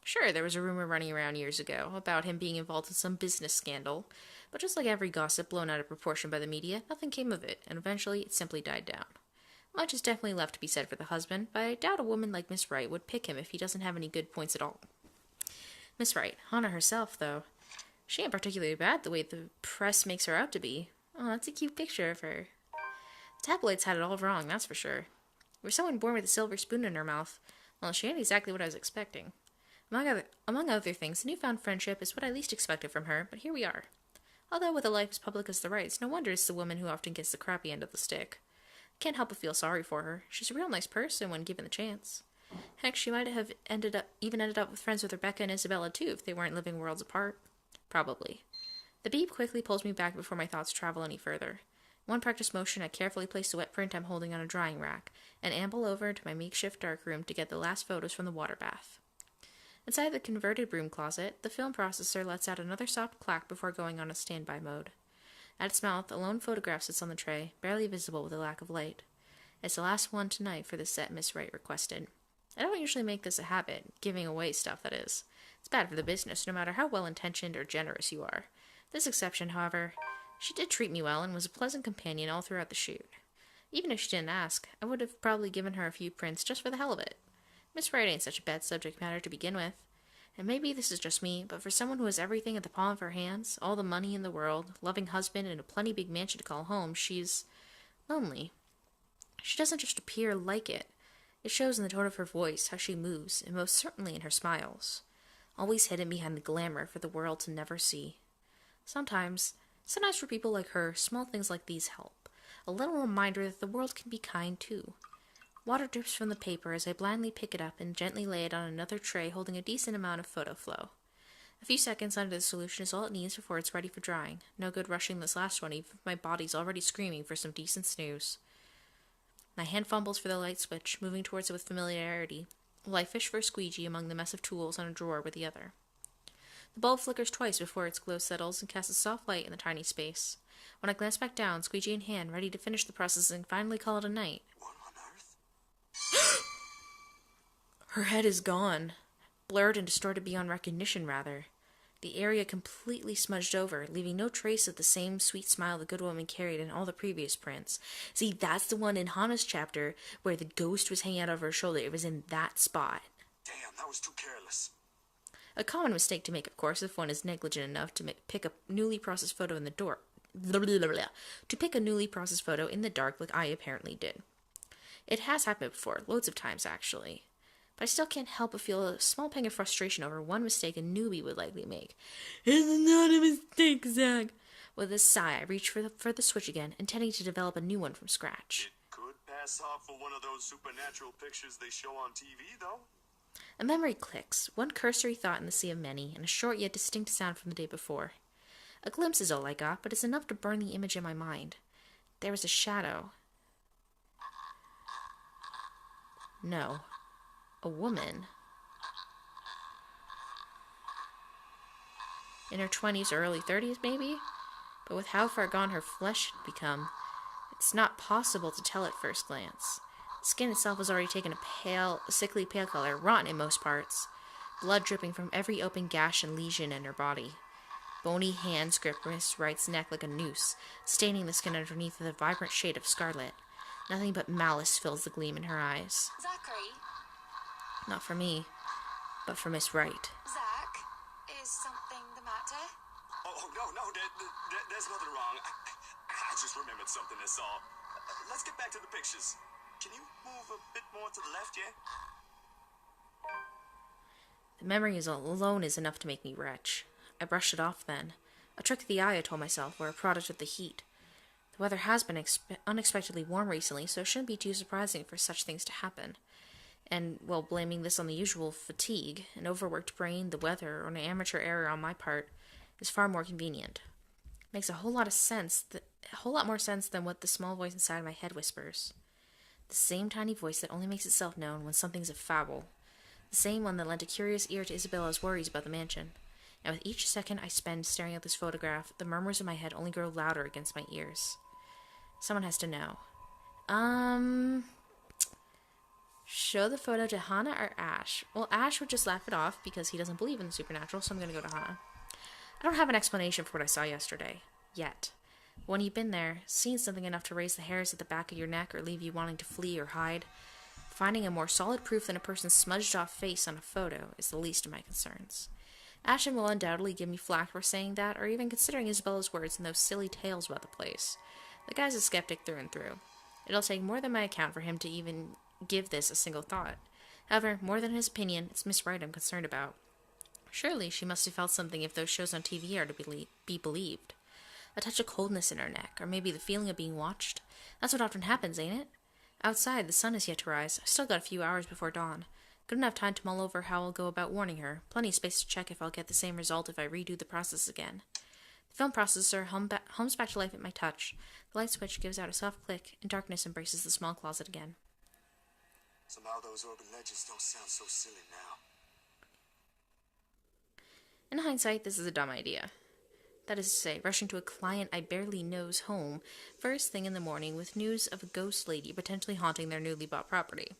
Sure, there was a rumor running around years ago about him being involved in some business scandal, but just like every gossip blown out of proportion by the media, nothing came of it, and eventually it simply died down. Much is definitely left to be said for the husband, but I doubt a woman like Miss Wright would pick him if he doesn't have any good points at all. Miss Wright, Hannah herself, though, she ain't particularly bad the way the press makes her out to be. Oh, that's a cute picture of her. The tabloids had it all wrong, that's for sure. We're someone born with a silver spoon in her mouth. Well, she ain't exactly what I was expecting. Among other things, the newfound friendship is what I least expected from her, but here we are. Although with a life as public as the Wrights, no wonder it's the woman who often gets the crappy end of the stick. Can't help but feel sorry for her. She's a real nice person when given the chance. Heck, she might have ended up with friends with Rebecca and Isabella too if they weren't living worlds apart. Probably. The beep quickly pulls me back before my thoughts travel any further. In one practice motion, I carefully place the wet print I'm holding on a drying rack and amble over to my makeshift darkroom to get the last photos from the water bath. Inside the converted broom closet, the film processor lets out another soft clack before going on a standby mode. At its mouth, a lone photograph sits on the tray, barely visible with the lack of light. It's the last one tonight for the set Miss Wright requested. I don't usually make this a habit, giving away stuff, that is. It's bad for the business, no matter how well-intentioned or generous you are. This exception, however, she did treat me well and was a pleasant companion all throughout the shoot. Even if she didn't ask, I would have probably given her a few prints just for the hell of it. Miss Wright ain't such a bad subject matter to begin with. And maybe this is just me, but for someone who has everything at the palm of her hands, all the money in the world, loving husband, and a plenty big mansion to call home, she's lonely. She doesn't just appear like it. It shows in the tone of her voice, how she moves, and most certainly in her smiles. Always hidden behind the glamour for the world to never see. Sometimes for people like her, small things like these help. A little reminder that the world can be kind too. Water drips from the paper as I blindly pick it up and gently lay it on another tray holding a decent amount of photo flow. A few seconds under the solution is all it needs before it's ready for drying. No good rushing this last one, even if my body's already screaming for some decent snooze. My hand fumbles for the light switch, moving towards it with familiarity, while I fish for a squeegee among the mess of tools on a drawer with the other. The bulb flickers twice before its glow settles and casts a soft light in the tiny space. When I glance back down, squeegee in hand, ready to finish the process and finally call it a night. What on earth? Her head is gone. Blurred and distorted beyond recognition, rather. the area completely smudged over, leaving no trace of the same sweet smile the good woman carried in all the previous prints. See, that's the one in Hana's chapter where the ghost was hanging out of her shoulder. It was in that spot. Damn, that was too careless. A common mistake to make, of course, if one is negligent enough to pick a newly processed photo in the door. To pick a newly processed photo in the dark like I apparently did. It has happened before, loads of times actually. But I still can't help but feel a small pang of frustration over one mistake a newbie would likely make. It's not a mistake, Zach. With a sigh, I reached for the switch again, intending to develop a new one from scratch. It could pass off for one of those supernatural pictures they show on TV, though. A memory clicks, one cursory thought in the sea of many, and a short yet distinct sound from the day before. A glimpse is all I got, but it's enough to burn the image in my mind. There was a shadow. No. A woman. In her 20s or early 30s, maybe? But with how far gone her flesh had become, it's not possible to tell at first glance. The skin itself has already taken a sickly pale color, rotten in most parts, blood dripping from every open gash and lesion in her body. Bony hands grip Miss Wright's neck like a noose, staining the skin underneath with a vibrant shade of scarlet. Nothing but malice fills the gleam in her eyes. Zachary? Not for me, but for Miss Wright. Zach, is something the matter? Oh, no, there's nothing wrong. I just remembered something, that's all. Let's get back to the pictures. Can you move a bit more to the left, yeah? The memory alone is enough to make me retch. I brushed it off then. A trick of the eye, I told myself, or a product of the heat. The weather has been unexpectedly warm recently, so it shouldn't be too surprising for such things to happen. And, well, blaming this on the usual fatigue, an overworked brain, the weather, or an amateur error on my part, is far more convenient. Makes a whole lot more sense than what the small voice inside my head whispers. The same tiny voice that only makes itself known when something's a fable. The same one that lent a curious ear to Isabella's worries about the mansion. And with each second I spend staring at this photograph, the murmurs in my head only grow louder against my ears. Someone has to know. Show the photo to Hana or Ash? Well, Ash would just laugh it off because he doesn't believe in the supernatural, so I'm going to go to Hana. I don't have an explanation for what I saw yesterday. Yet. When you've been there, seen something enough to raise the hairs at the back of your neck or leave you wanting to flee or hide, finding a more solid proof than a person's smudged off face on a photo is the least of my concerns. Ashton will undoubtedly give me flack for saying that, or even considering Isabella's words and those silly tales about the place. The guy's a skeptic through and through. It'll take more than my account for him to even give this a single thought. However, more than his opinion, it's Miss Wright I'm concerned about. Surely she must have felt something if those shows on TV are to be believed. A touch of coldness in her neck, or maybe the feeling of being watched. That's what often happens, ain't it? Outside, the sun is yet to rise. I've still got a few hours before dawn. Good enough time to mull over how I'll go about warning her. Plenty of space to check if I'll get the same result if I redo the process again. The film processor hums back to life at my touch. The light switch gives out a soft click, and darkness embraces the small closet again. Somehow those urban legends don't sound so silly now. In hindsight, this is a dumb idea. That is to say, rushing to a client I barely know's home first thing in the morning with news of a ghost lady potentially haunting their newly bought property.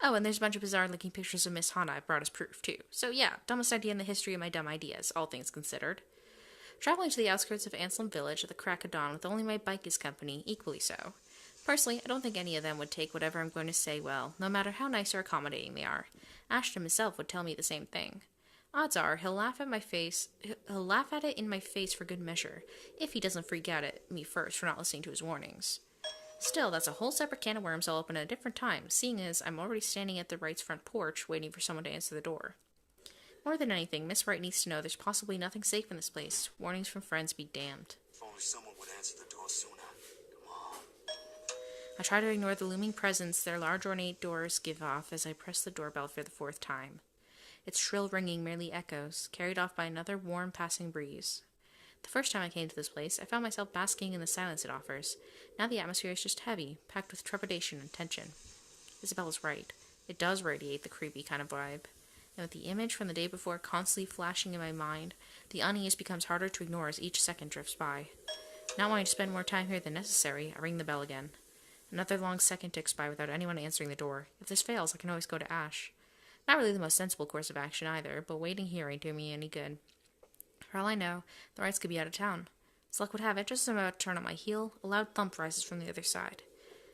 Oh, and there's a bunch of bizarre-looking pictures of Miss Hana I've brought as proof, too. So yeah, dumbest idea in the history of my dumb ideas, all things considered. Traveling to the outskirts of Anselm Village at the crack of dawn with only my bike as company, equally so. Personally, I don't think any of them would take whatever I'm going to say well, no matter how nice or accommodating they are. Ashton himself would tell me the same thing. Odds are he'll laugh at it in my face for good measure, if he doesn't freak out at me first for not listening to his warnings. Still, that's a whole separate can of worms I'll open at a different time, seeing as I'm already standing at the Wright's front porch waiting for someone to answer the door. More than anything, Miss Wright needs to know there's possibly nothing safe in this place. Warnings from friends be damned. If only someone would answer the door sooner. Come on. I try to ignore the looming presence their large ornate doors give off as I press the doorbell for the fourth time. Its shrill ringing merely echoes, carried off by another warm passing breeze. The first time I came to this place, I found myself basking in the silence it offers. Now the atmosphere is just heavy, packed with trepidation and tension. Isabella's right. It does radiate the creepy kind of vibe. And with the image from the day before constantly flashing in my mind, the unease becomes harder to ignore as each second drifts by. Not wanting to spend more time here than necessary, I ring the bell again. Another long second ticks by without anyone answering the door. If this fails, I can always go to Ash. Not really the most sensible course of action either, but waiting here ain't doing me any good. For all I know, the Wrights could be out of town. As luck would have it, just as I'm about to turn on my heel, a loud thump rises from the other side.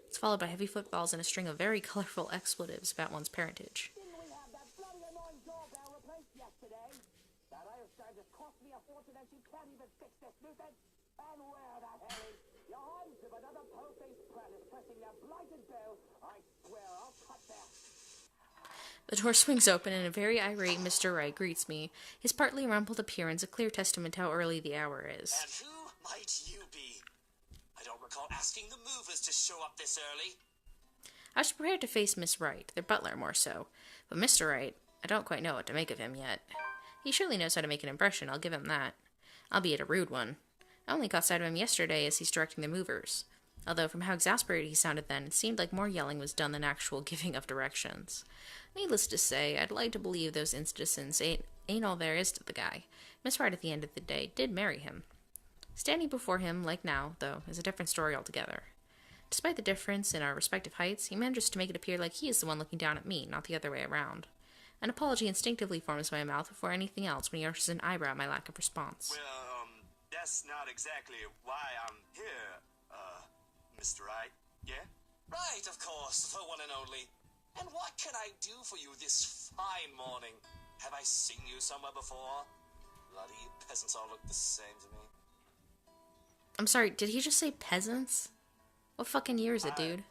It's followed by heavy footfalls and a string of very colorful expletives about one's parentage. Didn't we have that bloody annoying doorbell replaced yesterday? That Irish just cost me a fortune and she can't even fix this nuisance. And where the hell is your hands of another po-faced prentice pressing that blighted bell? I swear I'll cut that. The door swings open and a very irate Mr. Wright greets me, his partly rumpled appearance a clear testament to how early the hour is. And who might you be? I don't recall asking the movers to show up this early. I was prepared to face Miss Wright, their butler more so, but Mr. Wright, I don't quite know what to make of him yet. He surely knows how to make an impression, I'll give him that, albeit a rude one. I only caught sight of him yesterday as he's directing the movers, although from how exasperated he sounded then, it seemed like more yelling was done than actual giving of directions. Needless to say, I'd like to believe those incidents ain't all there is to the guy. Miss Wright, at the end of the day, did marry him. Standing before him, like now, though, is a different story altogether. Despite the difference in our respective heights, he manages to make it appear like he is the one looking down at me, not the other way around. An apology instinctively forms my mouth before anything else when he arches an eyebrow at my lack of response. Well, that's not exactly why I'm here, Mr. Wright. Yeah? Right, of course, the one and only. And what can I do for you this fine morning? Have I seen you somewhere before? Bloody peasants all look the same to me. I'm sorry, did he just say peasants? What fucking year is it, dude?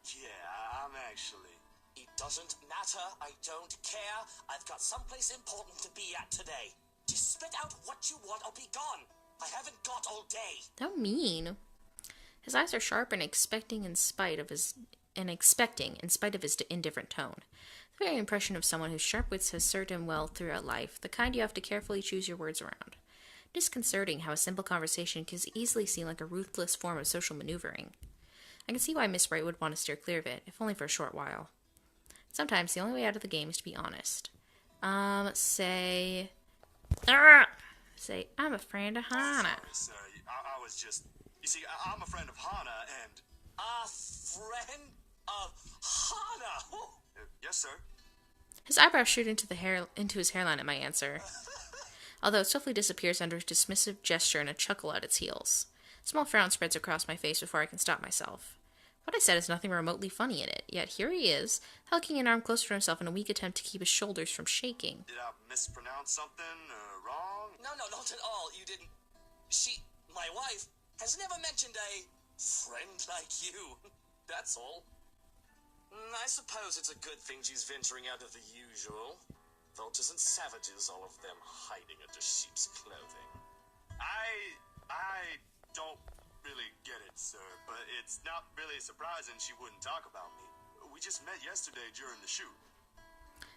Yeah, I'm actually... It doesn't matter, I don't care. I've got someplace important to be at today. Just spit out what you want or be gone. I haven't got all day. How mean. His eyes are sharp and expecting in spite of his indifferent tone. The very impression of someone whose sharp wits has served him well throughout life, the kind you have to carefully choose your words around. Disconcerting how a simple conversation can easily seem like a ruthless form of social maneuvering. I can see why Miss Wright would want to steer clear of it, if only for a short while. Sometimes the only way out of the game is to be honest. Say, I'm a friend of Hannah. Sorry, I was just... You see, I'm a friend of Hannah, and... A friend of Hannah? Yes, sir. His eyebrows shoot into his hairline at my answer, although it swiftly disappears under a dismissive gesture and a chuckle at its heels. A small frown spreads across my face before I can stop myself. What I said has nothing remotely funny in it, yet here he is, hulking an arm closer to himself in a weak attempt to keep his shoulders from shaking. Did I mispronounce something wrong? No, not at all. You didn't. My wife, has never mentioned a friend like you. That's all. I suppose it's a good thing she's venturing out of the usual. Vultures and savages, all of them hiding under sheep's clothing. I don't really get it, sir, but it's not really surprising she wouldn't talk about me. We just met yesterday during the shoot.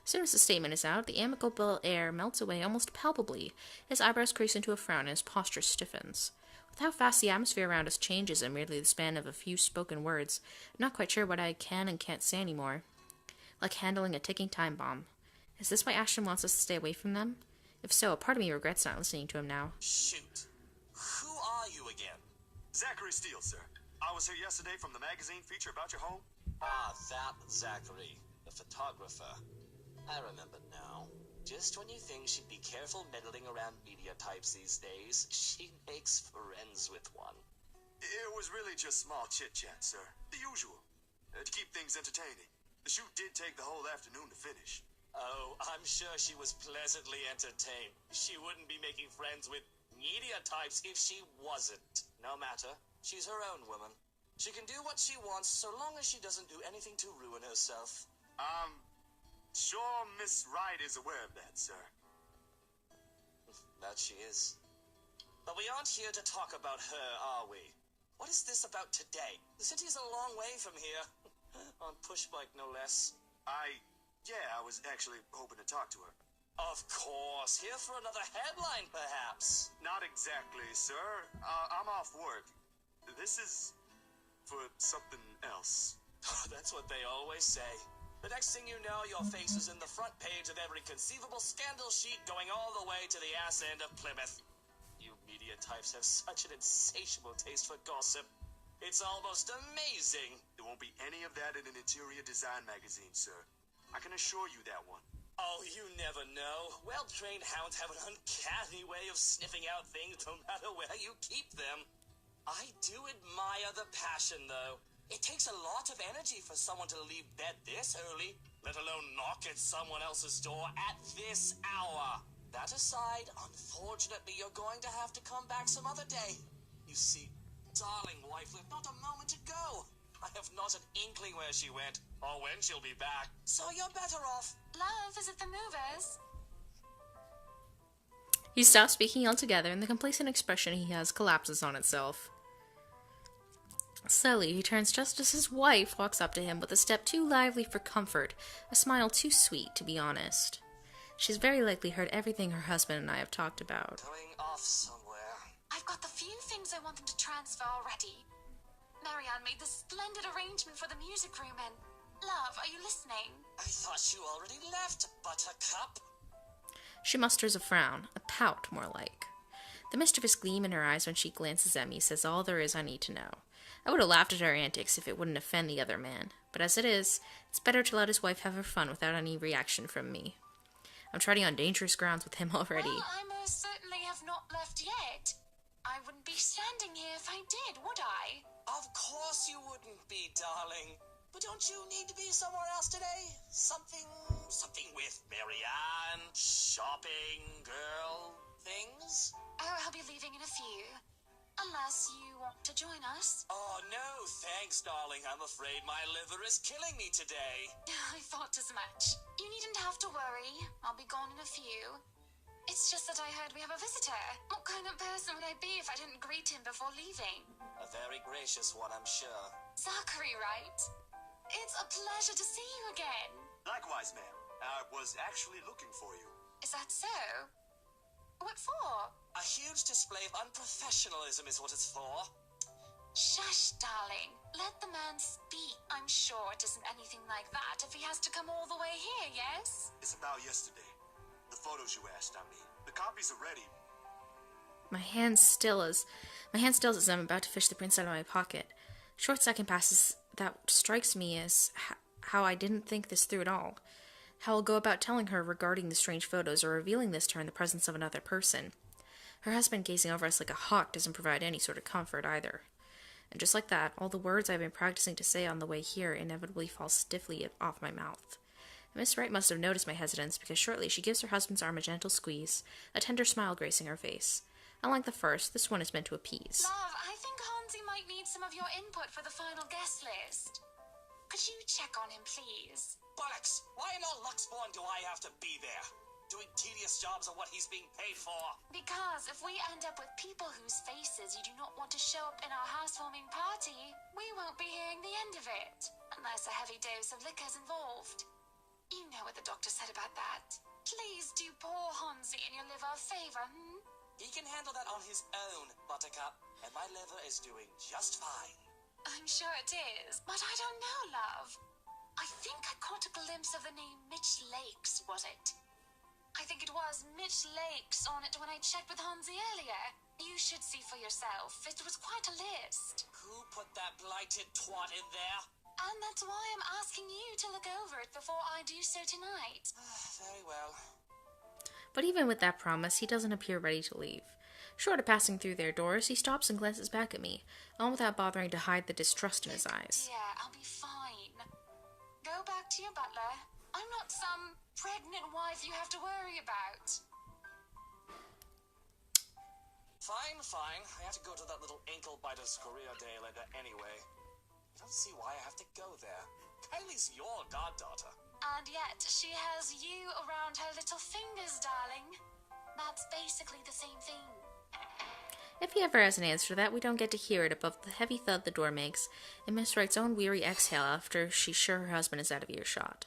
As soon as the statement is out, the amicable air melts away almost palpably. His eyebrows crease into a frown and his posture stiffens. With how fast the atmosphere around us changes in merely the span of a few spoken words, I'm not quite sure what I can and can't say anymore. Like handling a ticking time bomb. Is this why Ashton wants us to stay away from them? If so, a part of me regrets not listening to him now. Shoot. Who are you again? Zachary Steele, sir. I was here yesterday from the magazine feature about your home. Ah, that Zachary, the photographer. I remember now. Just when you think she'd be careful meddling around media types these days, she makes friends with one. It was really just small chit-chat, sir. The usual. To keep things entertaining. The shoot did take the whole afternoon to finish. Oh, I'm sure she was pleasantly entertained. She wouldn't be making friends with media types if she wasn't. No matter. She's her own woman. She can do what she wants so long as she doesn't do anything to ruin herself. Sure Miss Wright is aware of that, sir. That she is. But we aren't here to talk about her, are we? What is this about today? The city's a long way from here. On pushbike, no less. Yeah, I was actually hoping to talk to her. Of course. Here for another headline, perhaps. Not exactly, sir. I'm off work. This is for something else. That's what they always say. The next thing you know, your face is in the front page of every conceivable scandal sheet going all the way to the ass end of Plymouth. You media types have such an insatiable taste for gossip. It's almost amazing. There won't be any of that in an interior design magazine, sir. I can assure you that one. Oh, you never know. Well-trained hounds have an uncanny way of sniffing out things no matter where you keep them. I do admire the passion, though. It takes a lot of energy for someone to leave bed this early, let alone knock at someone else's door at this hour. That aside, unfortunately, you're going to have to come back some other day. You see, darling wife lived not a moment ago. I have not an inkling where she went, or when she'll be back. So you're better off. Love is at the movers. He stops speaking altogether, and the complacent expression he has collapses on itself. Slowly, he turns just as his wife walks up to him with a step too lively for comfort, a smile too sweet to be honest. She's very likely heard everything her husband and I have talked about. Going off somewhere. I've got the few things I want them to transfer already. Marianne made this splendid arrangement for the music room and... Love, are you listening? I thought you already left, Buttercup. She musters a frown, a pout more like. The mischievous gleam in her eyes when she glances at me says all there is I need to know. I would have laughed at her antics if it wouldn't offend the other man, but as it is, it's better to let his wife have her fun without any reaction from me. I'm treading on dangerous grounds with him already. Well, I most certainly have not left yet. I wouldn't be standing here if I did, would I? Of course you wouldn't be, darling. But don't you need to be somewhere else today? Something with Marianne, shopping, girl, things? Oh, I'll be leaving in a few. Unless you want to join us. Oh, no, thanks, darling. I'm afraid my liver is killing me today. I thought as much. You needn't have to worry. I'll be gone in a few. It's just that I heard we have a visitor. What kind of person would I be if I didn't greet him before leaving? A very gracious one, I'm sure. Zachary, right? It's a pleasure to see you again. Likewise, ma'am. I was actually looking for you. Is that so? What for? A huge display of unprofessionalism is what it's for. Shush, darling. Let the man speak. I'm sure it isn't anything like that if he has to come all the way here, yes? It's about yesterday. The photos you asked, I mean. The copies are ready. My hand stills as I'm about to fish the prints out of my pocket. A short second passes that strikes me as how I didn't think this through at all. How I'll go about telling her regarding the strange photos or revealing this to her in the presence of another person. Her husband gazing over us like a hawk doesn't provide any sort of comfort either. And just like that, all the words I've been practicing to say on the way here inevitably fall stiffly off my mouth. Miss Wright must have noticed my hesitance, because shortly she gives her husband's arm a gentle squeeze, a tender smile gracing her face. Unlike the first, this one is meant to appease. Love, I think Hansi might need some of your input for the final guest list. Could you check on him, please? Bollocks! Why in all Luxborn do I have to be there? Doing tedious jobs of what he's being paid for? Because if we end up with people whose faces you do not want to show up in our housewarming party, we won't be hearing the end of it. Unless a heavy dose of liquor's involved. You know what the doctor said about that. Please do poor Hansi and your liver a favor, He can handle that on his own, Buttercup, and my liver is doing just fine. I'm sure it is, but I don't know, love. I think I caught a glimpse of the name Mitch Lakes, was it? I think it was Mitch Lakes on it when I checked with Hansi earlier. You should see for yourself. It was quite a list. Who put that blighted twat in there? And that's why I'm asking you to look over it before I do so tonight. Very well. But even with that promise, he doesn't appear ready to leave. Short of passing through their doors, he stops and glances back at me, all without bothering to hide the distrust in his eyes. Yeah, I'll be fine. Go back to your butler. I'm not some pregnant wife you have to worry about. Fine. I have to go to that little ankle-biter's career day later anyway. I don't see why I have to go there. Kylie's your goddaughter. And yet, she has you around her little fingers, darling. That's basically the same thing. If he ever has an answer to that, we don't get to hear it above the heavy thud the door makes, and Miss Wright's own weary exhale after she's sure her husband is out of earshot.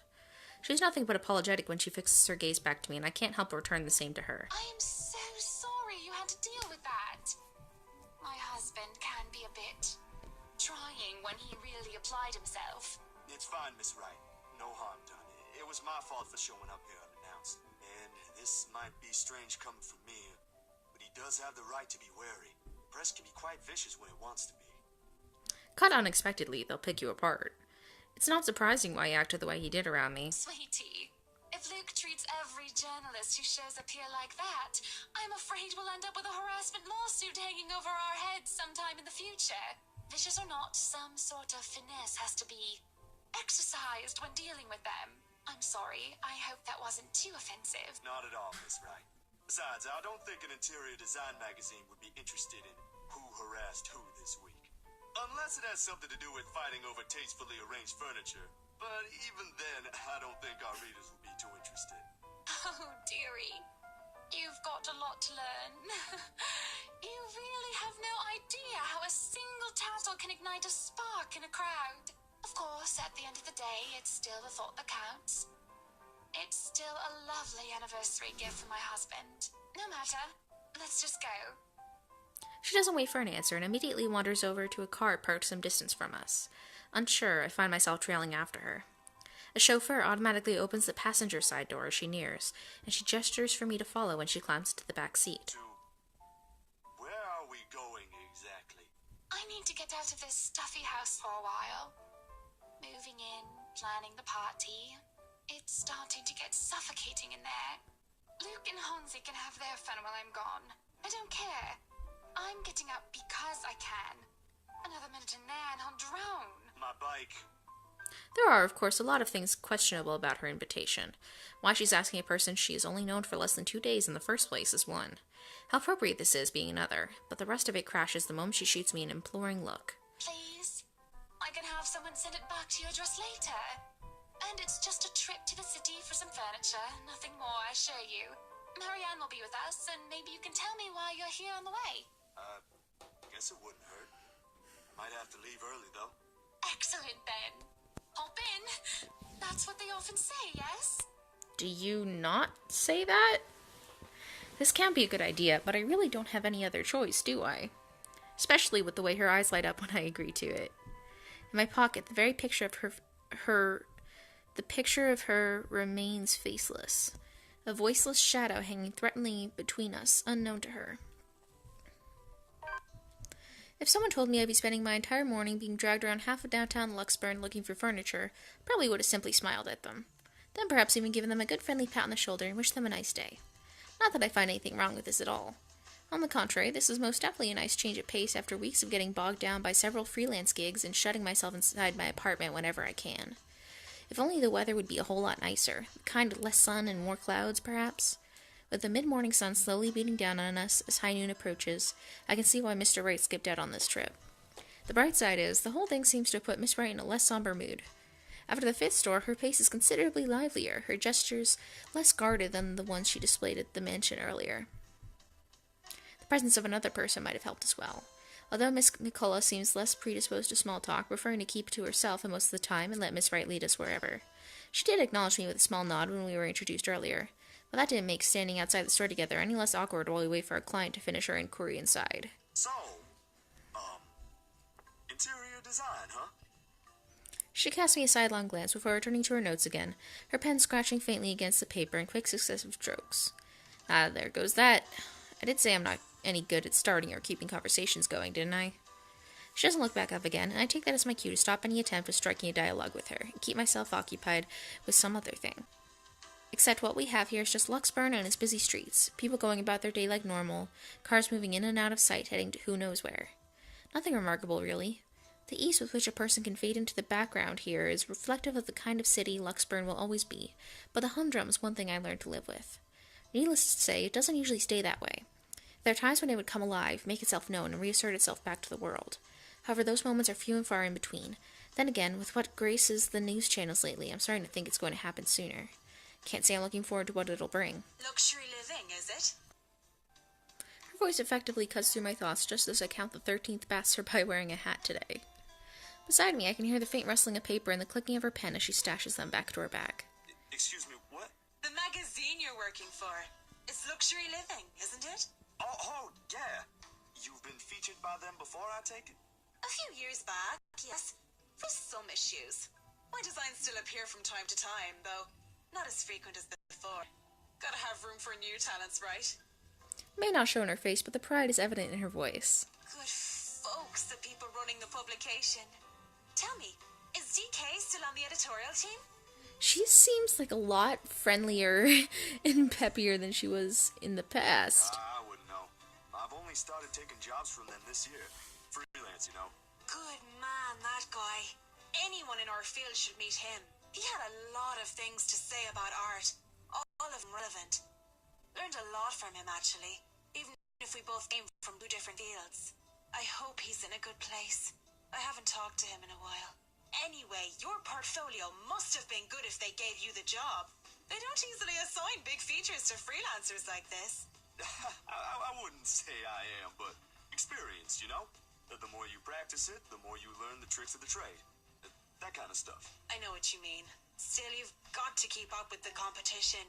She's nothing but apologetic when she fixes her gaze back to me, and I can't help but return the same to her. I am so sorry you had to deal with that. My husband can be a bit trying when he really applied himself. It's fine, Miss Wright. No harm done. It was my fault for showing up here unannounced. And this might be strange coming from me, but he does have the right to be wary. Press can be quite vicious when it wants to be. Caught unexpectedly, they'll pick you apart. It's not surprising why he acted the way he did around me. Sweetie, If Luke treats every journalist who shows up here like that, I'm afraid we'll end up with a harassment lawsuit hanging over our heads sometime in the future. Vicious or not, some sort of finesse has to be exercised when dealing with them. I'm sorry, I hope that wasn't too offensive. Not at all, Miss Wright. Besides, I don't think an interior design magazine would be interested in who harassed who this week. Unless it has something to do with fighting over tastefully arranged furniture. But even then, I don't think our readers will be too interested. Oh, dearie. You've got a lot to learn. You really have no idea how a single tassel can ignite a spark in a crowd. Of course, at the end of the day, it's still the thought that counts. It's still a lovely anniversary gift for my husband. No matter. Let's just go. She doesn't wait for an answer and immediately wanders over to a car parked some distance from us. Unsure, I find myself trailing after her. A chauffeur automatically opens the passenger side door as she nears, and she gestures for me to follow when she climbs into the back seat. Where are we going exactly? I need to get out of this stuffy house for a while. Moving in, planning the party. It's starting to get suffocating in there. Luke and Hansi can have their fun while I'm gone. I don't care. I'm getting up because I can. Another minute in there and I'll drown. My bike. There are, of course, a lot of things questionable about her invitation. Why she's asking a person she has only known for less than 2 days in the first place is one. How appropriate this is being another, but the rest of it crashes the moment she shoots me an imploring look. Please? I can have someone send it back to your address later. And it's just a trip to the city for some furniture, nothing more, I assure you. Marianne will be with us, and maybe you can tell me why you're here on the way. Guess it wouldn't hurt. Might have to leave early, though. Excellent, then. Hop in. That's what they often say, yes? Do you not say that? This can't be a good idea, but I really don't have any other choice, do I? Especially with the way her eyes light up when I agree to it. In my pocket, the very picture of the picture of her remains faceless, a voiceless shadow hanging threateningly between us, unknown to her. If someone told me I'd be spending my entire morning being dragged around half of downtown Luxburn looking for furniture, I probably would have simply smiled at them. Then perhaps even given them a good friendly pat on the shoulder and wished them a nice day. Not that I find anything wrong with this at all. On the contrary, this is most definitely a nice change of pace after weeks of getting bogged down by several freelance gigs and shutting myself inside my apartment whenever I can. If only the weather would be a whole lot nicer, kind of less sun and more clouds, perhaps. With the mid-morning sun slowly beating down on us as high noon approaches, I can see why Mr. Wright skipped out on this trip. The bright side is, the whole thing seems to have put Miss Wright in a less somber mood. After the fifth store, her pace is considerably livelier, her gestures less guarded than the ones she displayed at the mansion earlier. The presence of another person might have helped as well. Although Miss McCullough seems less predisposed to small talk, preferring to keep to herself most of the time and let Miss Wright lead us wherever. She did acknowledge me with a small nod when we were introduced earlier, but that didn't make standing outside the store together any less awkward while we wait for our client to finish our inquiry inside. So, interior design, huh? She cast me a sidelong glance before returning to her notes again, her pen scratching faintly against the paper in quick successive strokes. Ah, there goes that. I did say I'm not any good at starting or keeping conversations going, didn't I? She doesn't look back up again, and I take that as my cue to stop any attempt of striking a dialogue with her, and keep myself occupied with some other thing. Except what we have here is just Luxburn and its busy streets, people going about their day like normal, cars moving in and out of sight heading to who knows where. Nothing remarkable, really. The ease with which a person can fade into the background here is reflective of the kind of city Luxburn will always be, but the humdrum is one thing I learned to live with. Needless to say, it doesn't usually stay that way. There are times when it would come alive, make itself known, and reassert itself back to the world. However, those moments are few and far in between. Then again, with what graces the news channels lately, I'm starting to think it's going to happen sooner. Can't say I'm looking forward to what it'll bring. Luxury living, is it? Her voice effectively cuts through my thoughts just as I count the 13th passerby wearing a hat today. Beside me, I can hear the faint rustling of paper and the clicking of her pen as she stashes them back to her bag. Excuse me, what? The magazine you're working for. It's luxury living, isn't it? Oh, yeah. You've been featured by them before, I take it? A few years back, yes. For some issues. My designs still appear from time to time, though not as frequent as before. Gotta have room for new talents, right? It may not show in her face, but the pride is evident in her voice. Good folks, the people running the publication. Tell me, is DK still on the editorial team? She seems like a lot friendlier and peppier than she was in the past. I wouldn't know. I've only started taking jobs from them this year. Freelance, you know. Good man, that guy. Anyone in our field should meet him. He had a lot of things to say about art. All of them relevant. Learned a lot from him, actually. Even if we both came from two different fields. I hope he's in a good place. I haven't talked to him in a while. Anyway, your portfolio must have been good if they gave you the job. They don't easily assign big features to freelancers like this. I wouldn't say I am, but experienced, you know? The more you practice it, the more you learn the tricks of the trade. That kind of stuff. I know what you mean. Still, you've got to keep up with the competition.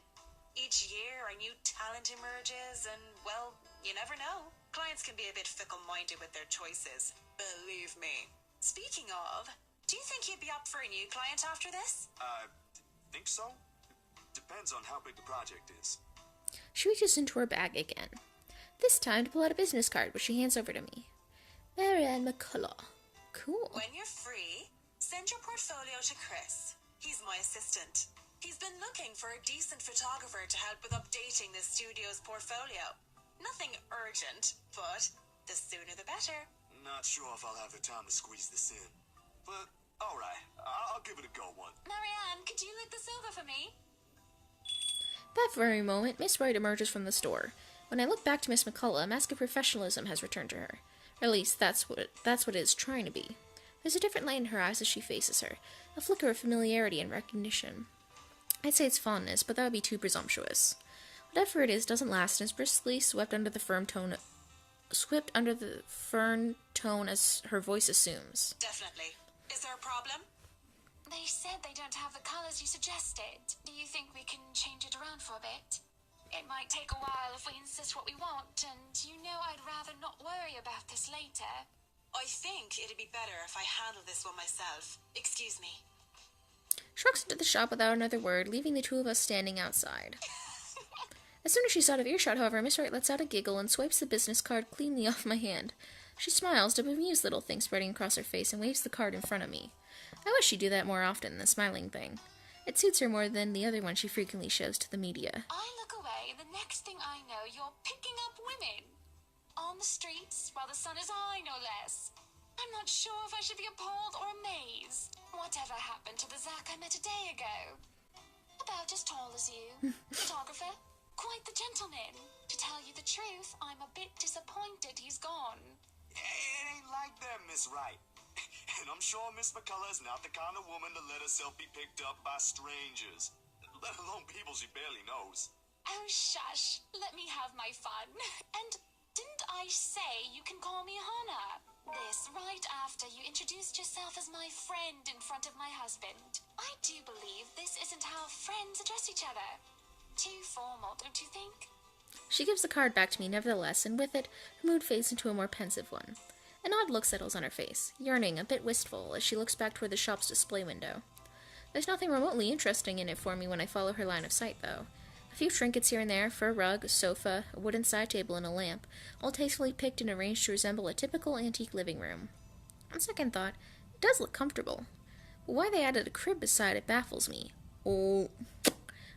Each year, a new talent emerges, and, well, you never know. Clients can be a bit fickle-minded with their choices. Believe me. Speaking of, do you think you'd be up for a new client after this? Think so? Depends on how big the project is. She reaches into her bag again, this time to pull out a business card, which she hands over to me. Marianne McCullough. Cool. When you're free, send your portfolio to Chris. He's my assistant. He's been looking for a decent photographer to help with updating the studio's portfolio. Nothing urgent, but the sooner the better. Not sure if I'll have the time to squeeze this in. But, alright, I'll give it a go one. Marianne, could you look this over for me? That very moment, Miss Wright emerges from the store. When I look back to Miss McCullough, a mask of professionalism has returned to her. Or at least, that's what it is trying to be. There's a different light in her eyes as she faces her, a flicker of familiarity and recognition. I'd say it's fondness, but that would be too presumptuous. Whatever it is doesn't last and is briskly swept under the fern tone as her voice assumes. Definitely. Is there a problem? They said they don't have the colors you suggested. Do you think we can change it around for a bit? It might take a while if we insist what we want, and you know I'd rather not worry about this later. I think it'd be better if I handle this one myself. Excuse me. She walks into the shop without another word, leaving the two of us standing outside. As soon as she's out of earshot, however, Miss Wright lets out a giggle and swipes the business card cleanly off my hand. She smiles, a bemused little thing spreading across her face, and waves the card in front of me. I wish she'd do that more often, the smiling thing. It suits her more than the other one she frequently shows to the media. I look away, and the next thing I know, you're picking up women. On the streets, while the sun is high, no less. I'm not sure if I should be appalled or amazed. Whatever happened to the Zach I met a day ago? About as tall as you. Photographer. Quite the gentleman. To tell you the truth, I'm a bit disappointed he's gone. It ain't like that, Miss Wright. And I'm sure Miss McCullough is not the kind of woman to let herself be picked up by strangers, let alone people she barely knows. Oh, shush. Let me have my fun. And didn't I say you can call me Hannah? This right after you introduced yourself as my friend in front of my husband. I do believe this isn't how friends address each other. Too formal, don't you think? She gives the card back to me nevertheless, and with it, her mood fades into a more pensive one. An odd look settles on her face, yearning, a bit wistful, as she looks back toward the shop's display window. There's nothing remotely interesting in it for me when I follow her line of sight, though. A few trinkets here and there, fur rug, a sofa, a wooden side table, and a lamp, all tastefully picked and arranged to resemble a typical antique living room. On second thought, it does look comfortable. But why they added a crib beside it baffles me. Oh,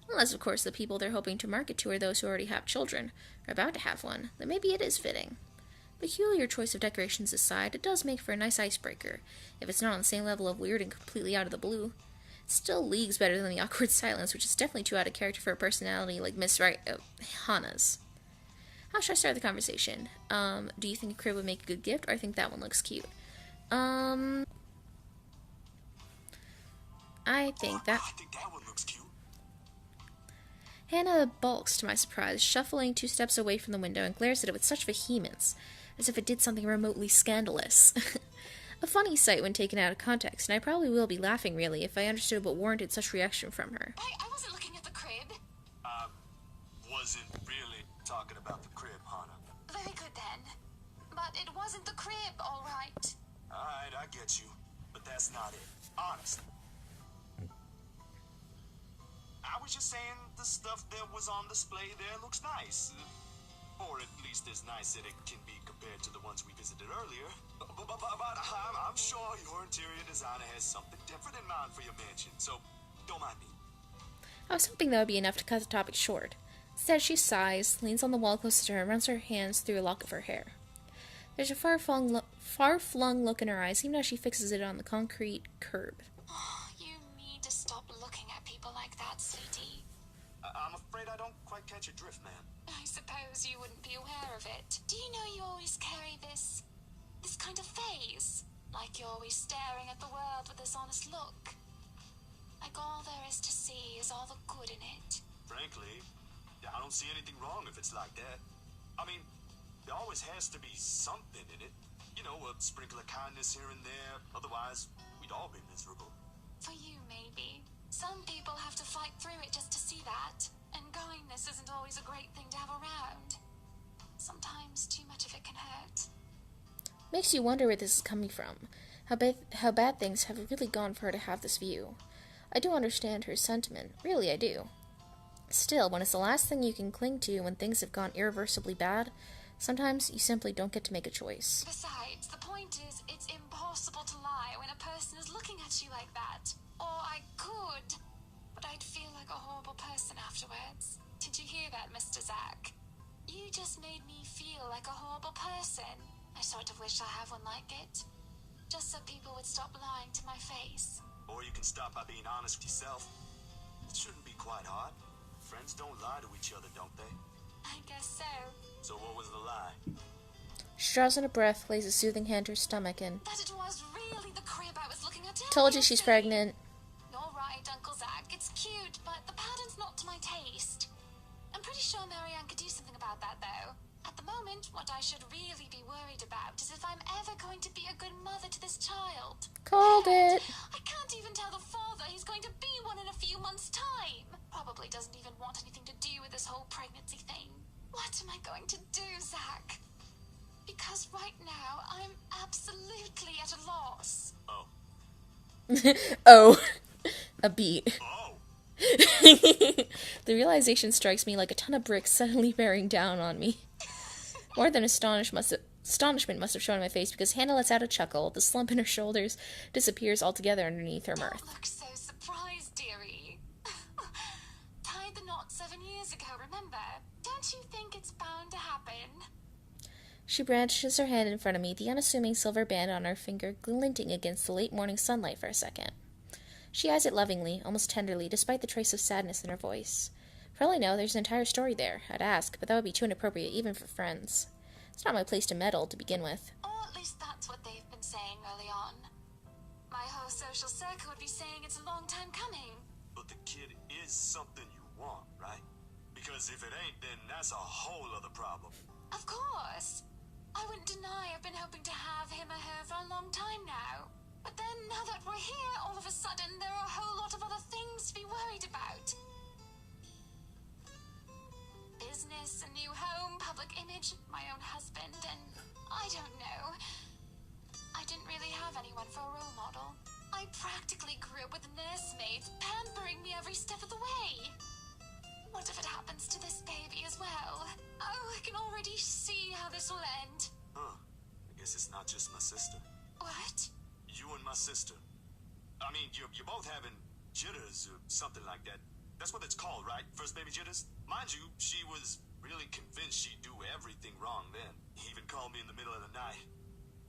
unless, of course, the people they're hoping to market to are those who already have children, or about to have one, then maybe it is fitting. Peculiar choice of decorations aside, it does make for a nice icebreaker, if it's not on the same level of weird and completely out of the blue. Still leagues better than the awkward silence, which is definitely too out of character for a personality like Miss Wright, Hannah's. How should I start the conversation? Do you think a crib would make a good gift, or I think that one looks cute? I think that one looks cute. Hannah balks to my surprise, shuffling 2 steps away from the window and glares at it with such vehemence, as if it did something remotely scandalous. A funny sight when taken out of context, and I probably will be laughing really if I understood what warranted such reaction from her. I wasn't looking at the crib. Wasn't really talking about the crib, Hannah. Very good then. But it wasn't the crib, all right. Alright, I get you. But that's not it. Honest. I was just saying the stuff that was on display there looks nice. Or at least as nice that it can be compared to the ones we visited earlier. But I'm sure your interior designer has something different in mind for your mansion, so don't mind me. I was hoping that would be enough to cut the topic short. Instead, she sighs, leans on the wall close to her, and runs her hands through a lock of her hair. There's a far-flung look in her eyes, even as she fixes it on the concrete curb. You need to stop looking at people like that, sweetie. I'm afraid I don't quite catch your drift, man. I suppose you wouldn't be aware of it. Do you know you always carry this kind of phase? Like you're always staring at the world with this honest look. Like all there is to see is all the good in it. Frankly, I don't see anything wrong if it's like that. I mean, there always has to be something in it. You know, a sprinkle of kindness here and there. Otherwise, we'd all be miserable. For you, maybe. Some people have to fight through it just to see that. And kindness isn't always a great thing to have around. Sometimes too much of it can hurt. Makes you wonder where this is coming from. How bad things have really gone for her to have this view. I do understand her sentiment. Really, I do. Still, when it's the last thing you can cling to when things have gone irreversibly bad, sometimes you simply don't get to make a choice. Besides, the point is, it's impossible to lie when a person is looking at you like that. Or I could, but I'd feel like a horrible person afterwards. Did you hear that, Mr. Zack? You just made me feel like a horrible person. I sort of wish I had one like it. Just so people would stop lying to my face. Or you can stop by being honest with yourself. It shouldn't be quite hard. Friends don't lie to each other, don't they? I guess so. So what was the lie? She draws in a breath, lays a soothing hand to her stomach, and That it was really the crib I was looking at. told you she's pregnant. You're right, Uncle Zack. It's cute, but the pattern's not to my taste. I'm pretty sure Marianne could do something about that, though. At the moment, what I should really be worried about is if I'm ever going to be a good mother to this child. Called it. I can't even tell the father he's going to be one in a few months' time. Probably doesn't even want anything to do with this whole pregnancy thing. What am I going to do, Zack? Because right now, I'm absolutely at a loss. Oh. Oh. A beat. Oh! The realization strikes me like a ton of bricks suddenly bearing down on me. More than astonishment must have shown on my face because Hannah lets out a chuckle. The slump in her shoulders disappears altogether underneath her mirth. Don't look so surprised, dearie. Tied the knot 7 years ago, remember? Don't you think it's bound to happen? She branches her hand in front of me, the unassuming silver band on her finger glinting against the late morning sunlight for a second. She eyes it lovingly, almost tenderly, despite the trace of sadness in her voice. For all I know, there's an entire story there. I'd ask, but that would be too inappropriate even for friends. It's not my place to meddle, to begin with. Or at least that's what they've been saying early on. My whole social circle would be saying it's a long time coming. But the kid is something you want, right? Because if it ain't, then that's a whole other problem. Of course. I wouldn't deny I've been hoping to have him or her for a long time now. But then, now that we're here, all of a sudden, there are a whole lot of other things to be worried about. Business, a new home, public image, my own husband, and I don't know. I didn't really have anyone for a role model. I practically grew up with nursemaids pampering me every step of the way. What if it happens to this baby as well? Oh, I can already see how this will end. Huh. I guess it's not just my sister. What? You and my sister. I mean, you're both having jitters or something like that. That's what it's called, right? First baby jitters? Mind you, she was really convinced she'd do everything wrong then. He even called me in the middle of the night.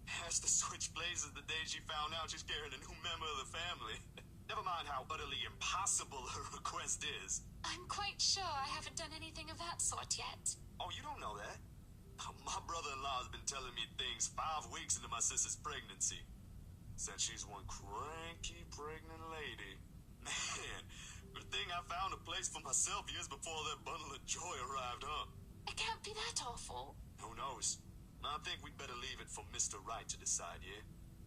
Has to switch places the day she found out she's carrying a new member of the family. Never mind how utterly impossible her request is. I'm quite sure I haven't done anything of that sort yet. Oh, you don't know that? My brother-in-law has been telling me things 5 weeks into my sister's pregnancy. Said she's one cranky pregnant lady. Man, good thing I found a place for myself years before that bundle of joy arrived, huh? It can't be that awful. Who knows? I think we'd better leave it for Mr. Right to decide, yeah?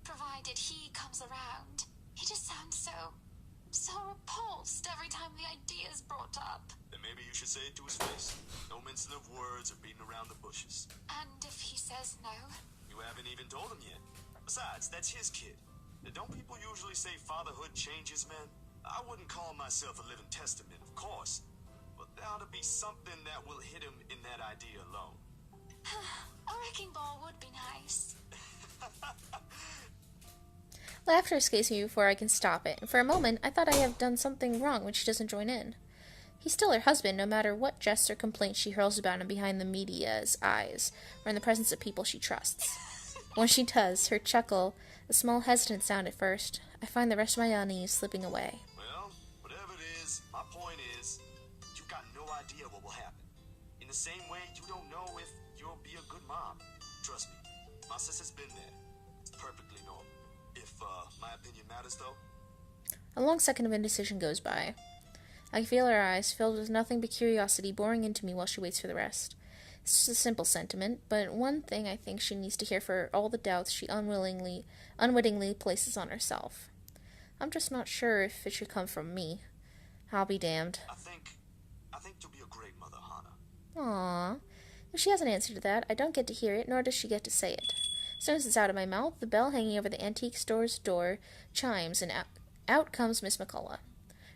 Provided he comes around. He just sounds so repulsed every time the idea is brought up. Then maybe you should say it to his face. No mincing of words or beating around the bushes. And if he says no? You haven't even told him yet. Besides, that's his kid. Don't people usually say fatherhood changes men? I wouldn't call myself a living testament, of course. But there ought to be something that will hit him in that idea alone. A wrecking ball would be nice. Laughter escapes me before I can stop it, and for a moment I thought I have done something wrong when she doesn't join in. He's still her husband, no matter what jests or complaints she hurls about him behind the media's eyes, or in the presence of people she trusts. When she does, her chuckle, a small hesitant sound at first, I find the rest of my unease slipping away. Well, whatever it is, my point is, you've got no idea what will happen. In the same way, you don't know if you'll be a good mom. Trust me, my sister's been there. It's perfectly normal. If, my opinion matters, though. A long second of indecision goes by. I feel her eyes, filled with nothing but curiosity, boring into me while she waits for the rest. It's just a simple sentiment, but one thing I think she needs to hear for all the doubts she unwittingly places on herself. I'm just not sure if it should come from me. I'll be damned. I think you'll be a great mother, Hannah. Aww. If she has an answer to that, I don't get to hear it, nor does she get to say it. As soon as it's out of my mouth, the bell hanging over the antique store's door chimes, and out comes Miss McCullough.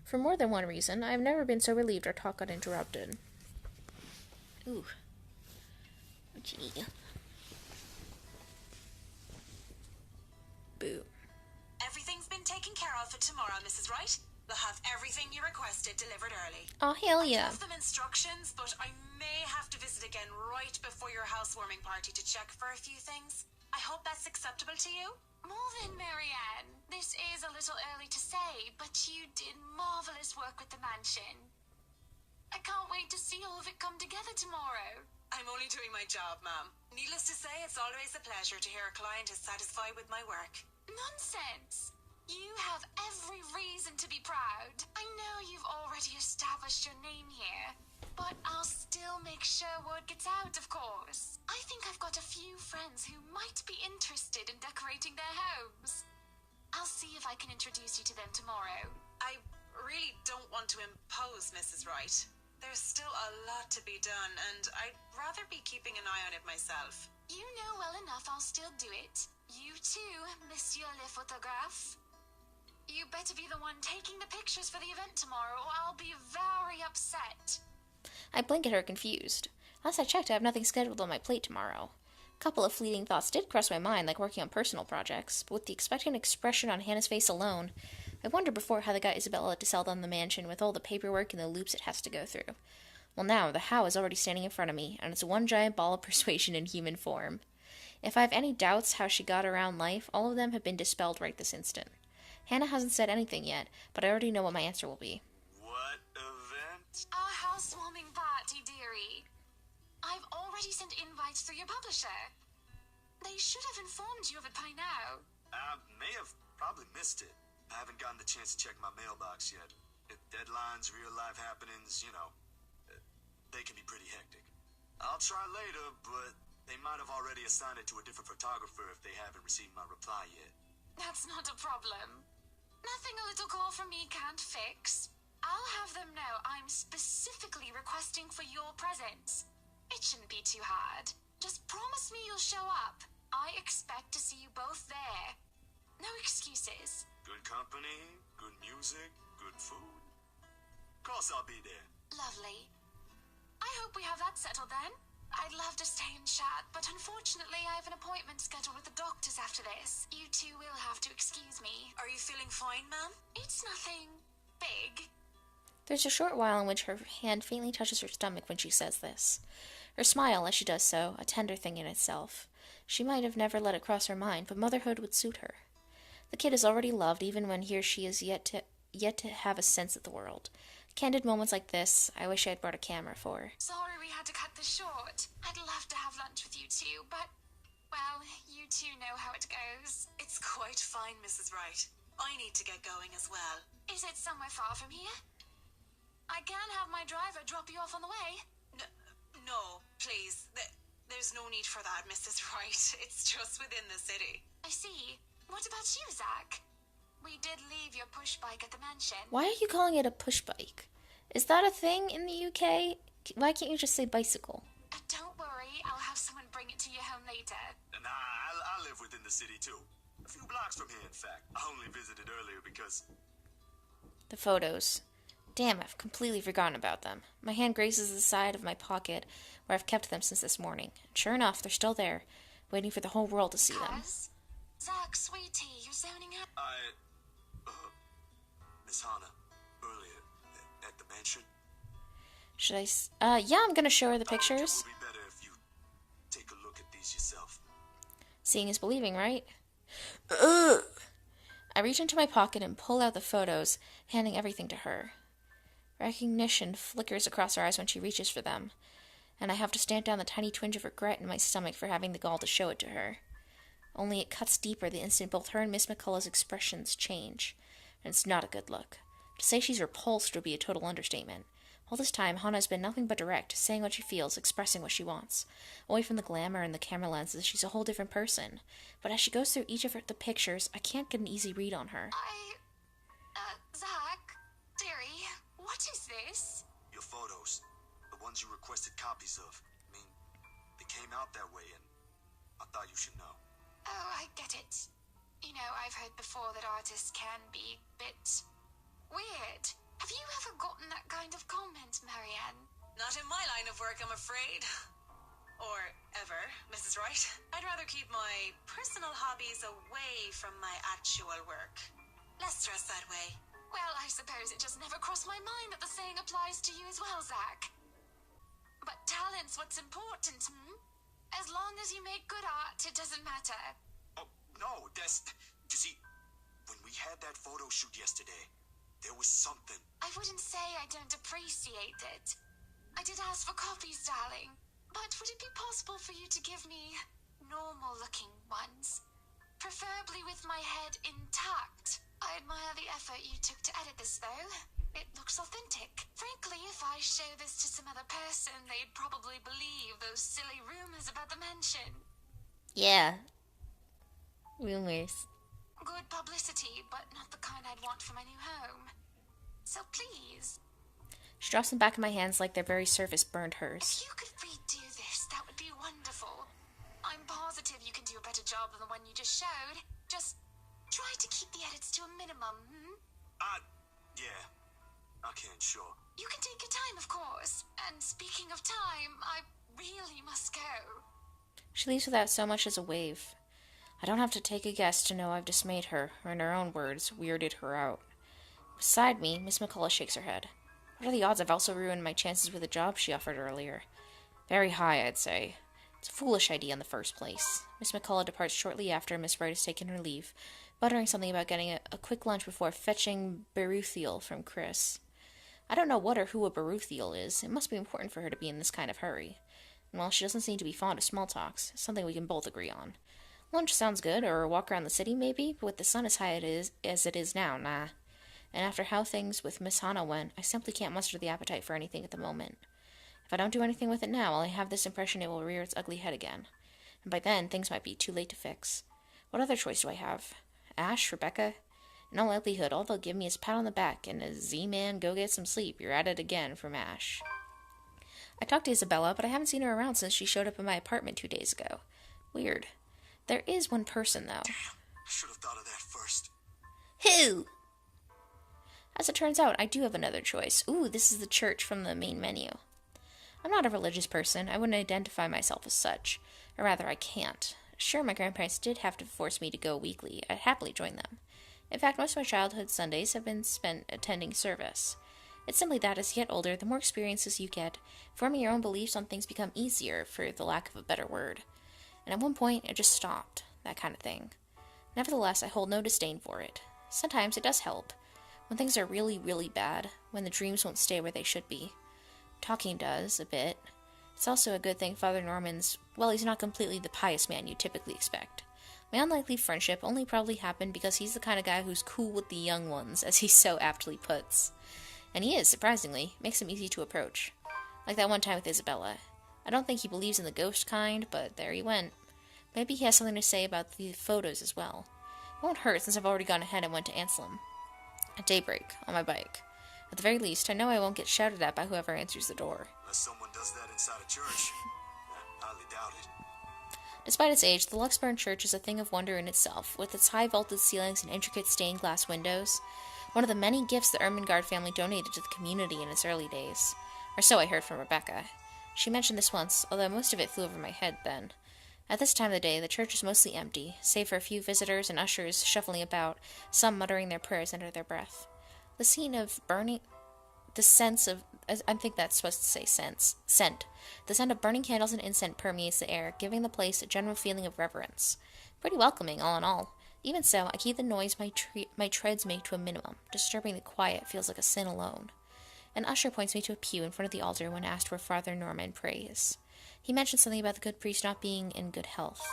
For more than one reason, I have never been so relieved our talk got interrupted. Ooh. Gee. Boo. Everything's been taken care of for tomorrow, Mrs. Wright. They'll have everything you requested delivered early. Oh, hell I yeah. left them instructions, but I may have to visit again right before your housewarming party to check for a few things. I hope that's acceptable to you. More than Marianne. This is a little early to say, but you did marvelous work with the mansion. I can't wait to see all of it come together tomorrow. I'm only doing my job, ma'am. Needless to say, it's always a pleasure to hear a client is satisfied with my work. Nonsense. You have every reason to be proud. I know you've already established your name here, but I'll still make sure word gets out, of course. I think I've got a few friends who might be interested in decorating their homes. I'll see if I can introduce you to them tomorrow. I really don't want to impose, Mrs. Wright. There's still a lot to be done, and I'd rather be keeping an eye on it myself. You know well enough I'll still do it. You too, Monsieur le Photographe. You better be the one taking the pictures for the event tomorrow, or I'll be very upset. I blink at her, confused. Last I checked, I have nothing scheduled on my plate tomorrow. A couple of fleeting thoughts did cross my mind, like working on personal projects, but with the expectant expression on Hannah's face alone, I wondered before how they got Isabella to sell them the mansion with all the paperwork and the loops it has to go through. Well, now, the how is already standing in front of me, and it's one giant ball of persuasion in human form. If I have any doubts how she got around life, all of them have been dispelled right this instant. Hannah hasn't said anything yet, but I already know what my answer will be. What event? Our housewarming party, dearie. I've already sent invites through your publisher. They should have informed you of it by now. I may have probably missed it. I haven't gotten the chance to check my mailbox yet. Deadlines, real-life happenings, they can be pretty hectic. I'll try later, but they might have already assigned it to a different photographer if they haven't received my reply yet. That's not a problem. Nothing a little call from me can't fix. I'll have them know I'm specifically requesting for your presence. It shouldn't be too hard. Just promise me you'll show up. I expect to see you both there. No excuses. Good company, good music, good food. Of course I'll be there. Lovely. I hope we have that settled then. I'd love to stay and chat, but unfortunately I have an appointment scheduled with the doctors after this. You two will have to excuse me. Are you feeling fine, ma'am? It's nothing big. There's a short while in which her hand faintly touches her stomach when she says this. Her smile, as she does so, a tender thing in itself. She might have never let it cross her mind, but motherhood would suit her. The kid is already loved, even when here she is yet to have a sense of the world. Candid moments like this, I wish I had brought a camera for. Sorry we had to cut this short. I'd love to have lunch with you two, but, well, you two know how it goes. It's quite fine, Mrs. Wright. I need to get going as well. Is it somewhere far from here? I can have my driver drop you off on the way. No, please. There's no need for that, Mrs. Wright. It's just within the city. I see. What about you, Zach? We did leave your push bike at the mansion. Why are you calling it a push bike? Is that a thing in the UK? Why can't you just say bicycle? Don't worry, I'll have someone bring it to your home later. And I live within the city too. A few blocks from here, in fact. I only visited earlier because... The photos. Damn, I've completely forgotten about them. My hand grazes the side of my pocket where I've kept them since this morning. And sure enough, they're still there, waiting for the whole world to see them. Cuz? Zach, sweetie, you're zoning out. Miss Hannah, earlier, at the mansion, Should yeah, I'm gonna show her the pictures. It would be better if you take a look at these yourself. Seeing is believing, right? Ugh. I reach into my pocket and pull out the photos, handing everything to her. Recognition flickers across her eyes when she reaches for them, and I have to stamp down the tiny twinge of regret in my stomach for having the gall to show it to her. Only it cuts deeper the instant both her and Miss McCullough's expressions change, and it's not a good look. To say she's repulsed would be a total understatement. All this time, Hana has been nothing but direct, saying what she feels, expressing what she wants. Away from the glamour and the camera lenses, she's a whole different person. But as she goes through each of the pictures, I can't get an easy read on her. Zach, dearie, what is this? Your photos, the ones you requested copies of. I mean, they came out that way, and I thought you should know. Oh, I get it. You know, I've heard before that artists can be a bit weird. Have you ever gotten that kind of comment, Marianne? Not in my line of work, I'm afraid. Or ever, Mrs. Wright. I'd rather keep my personal hobbies away from my actual work. Less stress that way. Well, I suppose it just never crossed my mind that the saying applies to you as well, Zach. But talent's what's important, As long as you make good art, it doesn't matter. Oh, no, you see, when we had that photo shoot yesterday, there was something. I wouldn't say I don't appreciate it. I did ask for copies, darling. But would it be possible for you to give me normal-looking ones? Preferably with my head intact. I admire the effort you took to edit this, though. It looks authentic. Frankly, if I show this to some other person, they'd probably believe those silly rumors about the mansion. Yeah. Rumors. Good publicity, but not the kind I'd want for my new home. So please. She drops them back in my hands like their very surface burned hers. If you could redo this, that would be wonderful. I'm positive you can do a better job than the one you just showed. Just try to keep the edits to a minimum, Yeah. I can, sure. You can take your time, of course. And speaking of time, I really must go. She leaves without so much as a wave. I don't have to take a guess to know I've dismayed her, or in her own words, weirded her out. Beside me, Miss McCullough shakes her head. What are the odds I've also ruined my chances with a job she offered earlier? Very high, I'd say. It's a foolish idea in the first place. Miss McCullough departs shortly after Miss Wright has taken her leave, muttering something about getting a quick lunch before fetching Beruthiel from Chris. I don't know what or who a Beruthiel is. It must be important for her to be in this kind of hurry. And while she doesn't seem to be fond of small talks, something we can both agree on. Lunch sounds good, or a walk around the city maybe, but with the sun as high as it is now, nah. And after how things with Miss Hana went, I simply can't muster the appetite for anything at the moment. If I don't do anything with it now, I have this impression it will rear its ugly head again. And by then, things might be too late to fix. What other choice do I have? Ash? Rebecca? In all likelihood, all they'll give me is a pat on the back and a Z-man, go get some sleep, you're at it again from Ash. I talked to Isabella, but I haven't seen her around since she showed up in my apartment 2 days ago. Weird. There is one person, though. Damn, I should have thought of that first. Who? As it turns out, I do have another choice. Ooh, this is the church from the main menu. I'm not a religious person. I wouldn't identify myself as such. Or rather, I can't. Sure, my grandparents did have to force me to go weekly. I'd happily join them. In fact, most of my childhood Sundays have been spent attending service. It's simply that as you get older, the more experiences you get, forming your own beliefs on things become easier, for the lack of a better word. And at one point, it just stopped, that kind of thing. Nevertheless, I hold no disdain for it. Sometimes it does help. When things are really, really bad, when the dreams won't stay where they should be. Talking does, a bit. It's also a good thing Father Norman's, well, he's not completely the pious man you'd typically expect. My unlikely friendship only probably happened because he's the kind of guy who's cool with the young ones, as he so aptly puts. And he is, surprisingly. Makes him easy to approach. Like that one time with Isabella. I don't think he believes in the ghost kind, but there he went. Maybe he has something to say about the photos as well. It won't hurt since I've already gone ahead and went to Anselm. At daybreak, on my bike. At the very least, I know I won't get shouted at by whoever answers the door. Unless someone does that inside a church. I highly doubt it. Despite its age, the Luxburn Church is a thing of wonder in itself, with its high vaulted ceilings and intricate stained glass windows. One of the many gifts the Ermengarde family donated to the community in its early days. Or so I heard from Rebecca. She mentioned this once, although most of it flew over my head then. At this time of the day, the church is mostly empty, save for a few visitors and ushers shuffling about, some muttering their prayers under their breath. The sense of I think that's supposed to say scent. The scent of burning candles and incense permeates the air, giving the place a general feeling of reverence. Pretty welcoming, all in all. Even so, I keep the noise my treads make to a minimum. Disturbing the quiet feels like a sin alone. An usher points me to a pew in front of the altar when asked where Father Norman prays. He mentioned something about the good priest not being in good health,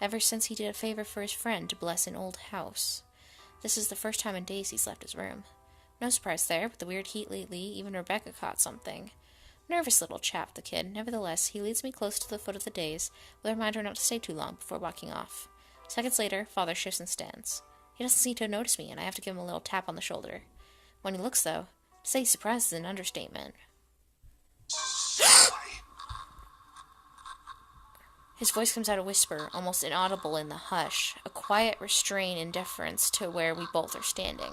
ever since he did a favor for his friend to bless an old house. This is the first time in days he's left his room. No surprise there, with the weird heat lately, even Rebecca caught something. Nervous little chap, the kid. Nevertheless, he leads me close to the foot of the dais, with a reminder not to stay too long before walking off. Seconds later, Father shifts and stands. He doesn't seem to notice me, and I have to give him a little tap on the shoulder. When he looks, though, to say he's surprised is an understatement. His voice comes out a whisper, almost inaudible in the hush, a quiet restraint and deference to where we both are standing.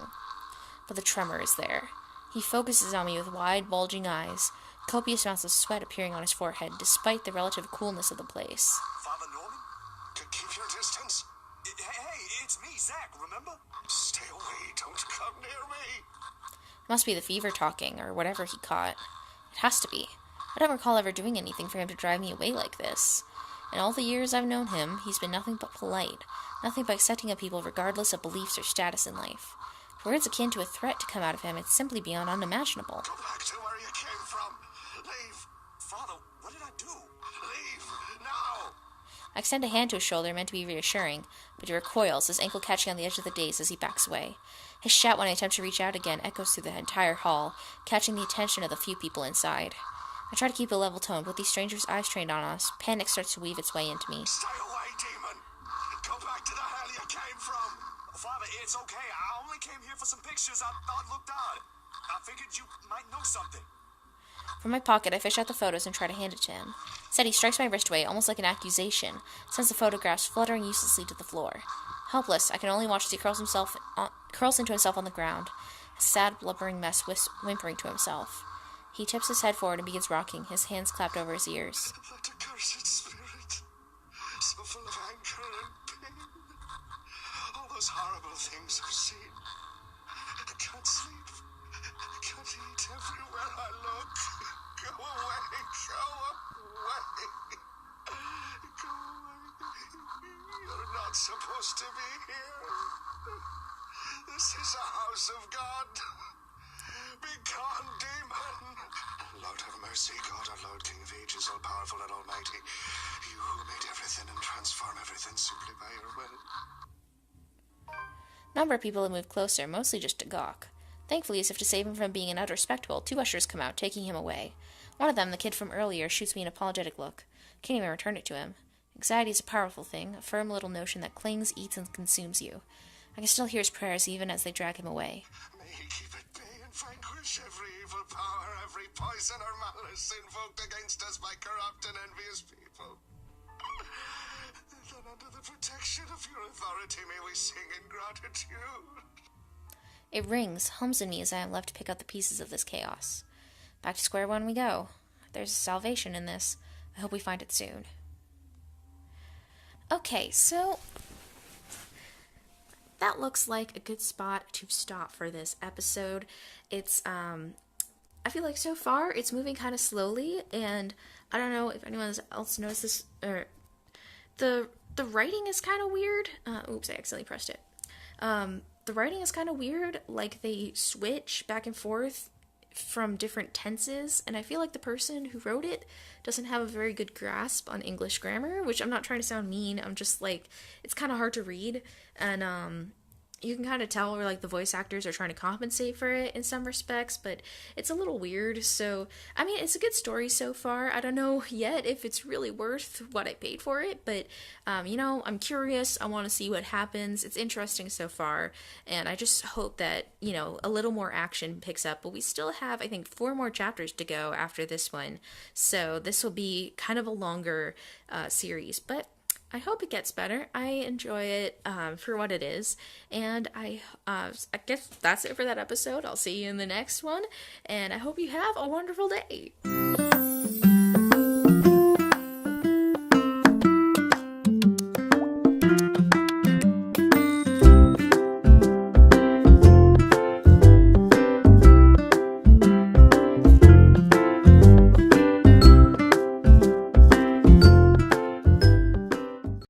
But the tremor is there. He focuses on me with wide, bulging eyes, copious amounts of sweat appearing on his forehead, despite the relative coolness of the place. Father Norman? Keep your distance. Hey, it's me, Zach, remember? Stay away, don't come near me. It must be the fever talking, or whatever he caught. It has to be. I don't recall ever doing anything for him to drive me away like this. In all the years I've known him, he's been nothing but polite, nothing but accepting of people regardless of beliefs or status in life. For words akin to a threat to come out of him, it's simply beyond unimaginable. Go back to where you came from. Leave. Father, what did I do? Leave, now. I extend a hand to his shoulder, meant to be reassuring, but he recoils, his ankle catching on the edge of the dais as he backs away. His shout when I attempt to reach out again echoes through the entire hall, catching the attention of the few people inside. I try to keep a level tone, with these strangers' eyes trained on us. Panic starts to weave its way into me. Stay away, demon. Go back to the hell you came from. Father, it's okay. I only came here for some pictures I thought looked odd. I figured you might know something. From my pocket, I fish out the photos and try to hand it to him. Instead, he strikes my wrist away, almost like an accusation, sends the photographs fluttering uselessly to the floor. Helpless, I can only watch as he curls into himself on the ground, a sad, blubbering mess whimpering to himself. He tips his head forward and begins rocking, his hands clapped over his ears. That accursed spirit, so full of anger and pain. All those horrible things I've seen. I can't sleep. I can't eat everywhere I look. Go away. Go away. Go away. You're not supposed to be here. This is a house of God. Be gone, demon! Lord have mercy, God, our Lord, King of ages, all-powerful and almighty. You who made everything and transform everything simply by your will. A number of people have moved closer, mostly just to gawk. Thankfully, as if to save him from being an utter spectacle, two ushers come out, taking him away. One of them, the kid from earlier, shoots me an apologetic look. Can't even return it to him. Anxiety is a powerful thing, a firm little notion that clings, eats, and consumes you. I can still hear his prayers even as they drag him away. May he keep at bay and vanquish every evil power, every poison or malice invoked against us by corrupt and envious people. Then under the protection of your authority may we sing in gratitude. It rings, hums in me as I am left to pick up the pieces of this chaos. Back to square one we go. There's salvation in this. I hope we find it soon. Okay, so that looks like a good spot to stop for this episode. It's, I feel like so far it's moving kind of slowly, and I don't know if anyone else knows this, or the writing is kind of weird. Oops, I accidentally pressed it. The writing is kind of weird, like they switch back and forth from different tenses, and I feel like the person who wrote it doesn't have a very good grasp on English grammar, which I'm not trying to sound mean, I'm just like, it's kind of hard to read, and you can kind of tell where like the voice actors are trying to compensate for it in some respects, but it's a little weird. So I mean, it's a good story so far. I don't know yet if it's really worth what I paid for it, but you know, I'm curious. I want to see what happens. It's interesting so far, and I just hope that, you know, a little more action picks up. But we still have, I think, 4 more chapters to go after this one, so this will be kind of a longer series, but I hope it gets better. I enjoy it for what it is, and I guess that's it for that episode. I'll see you in the next one, and I hope you have a wonderful day.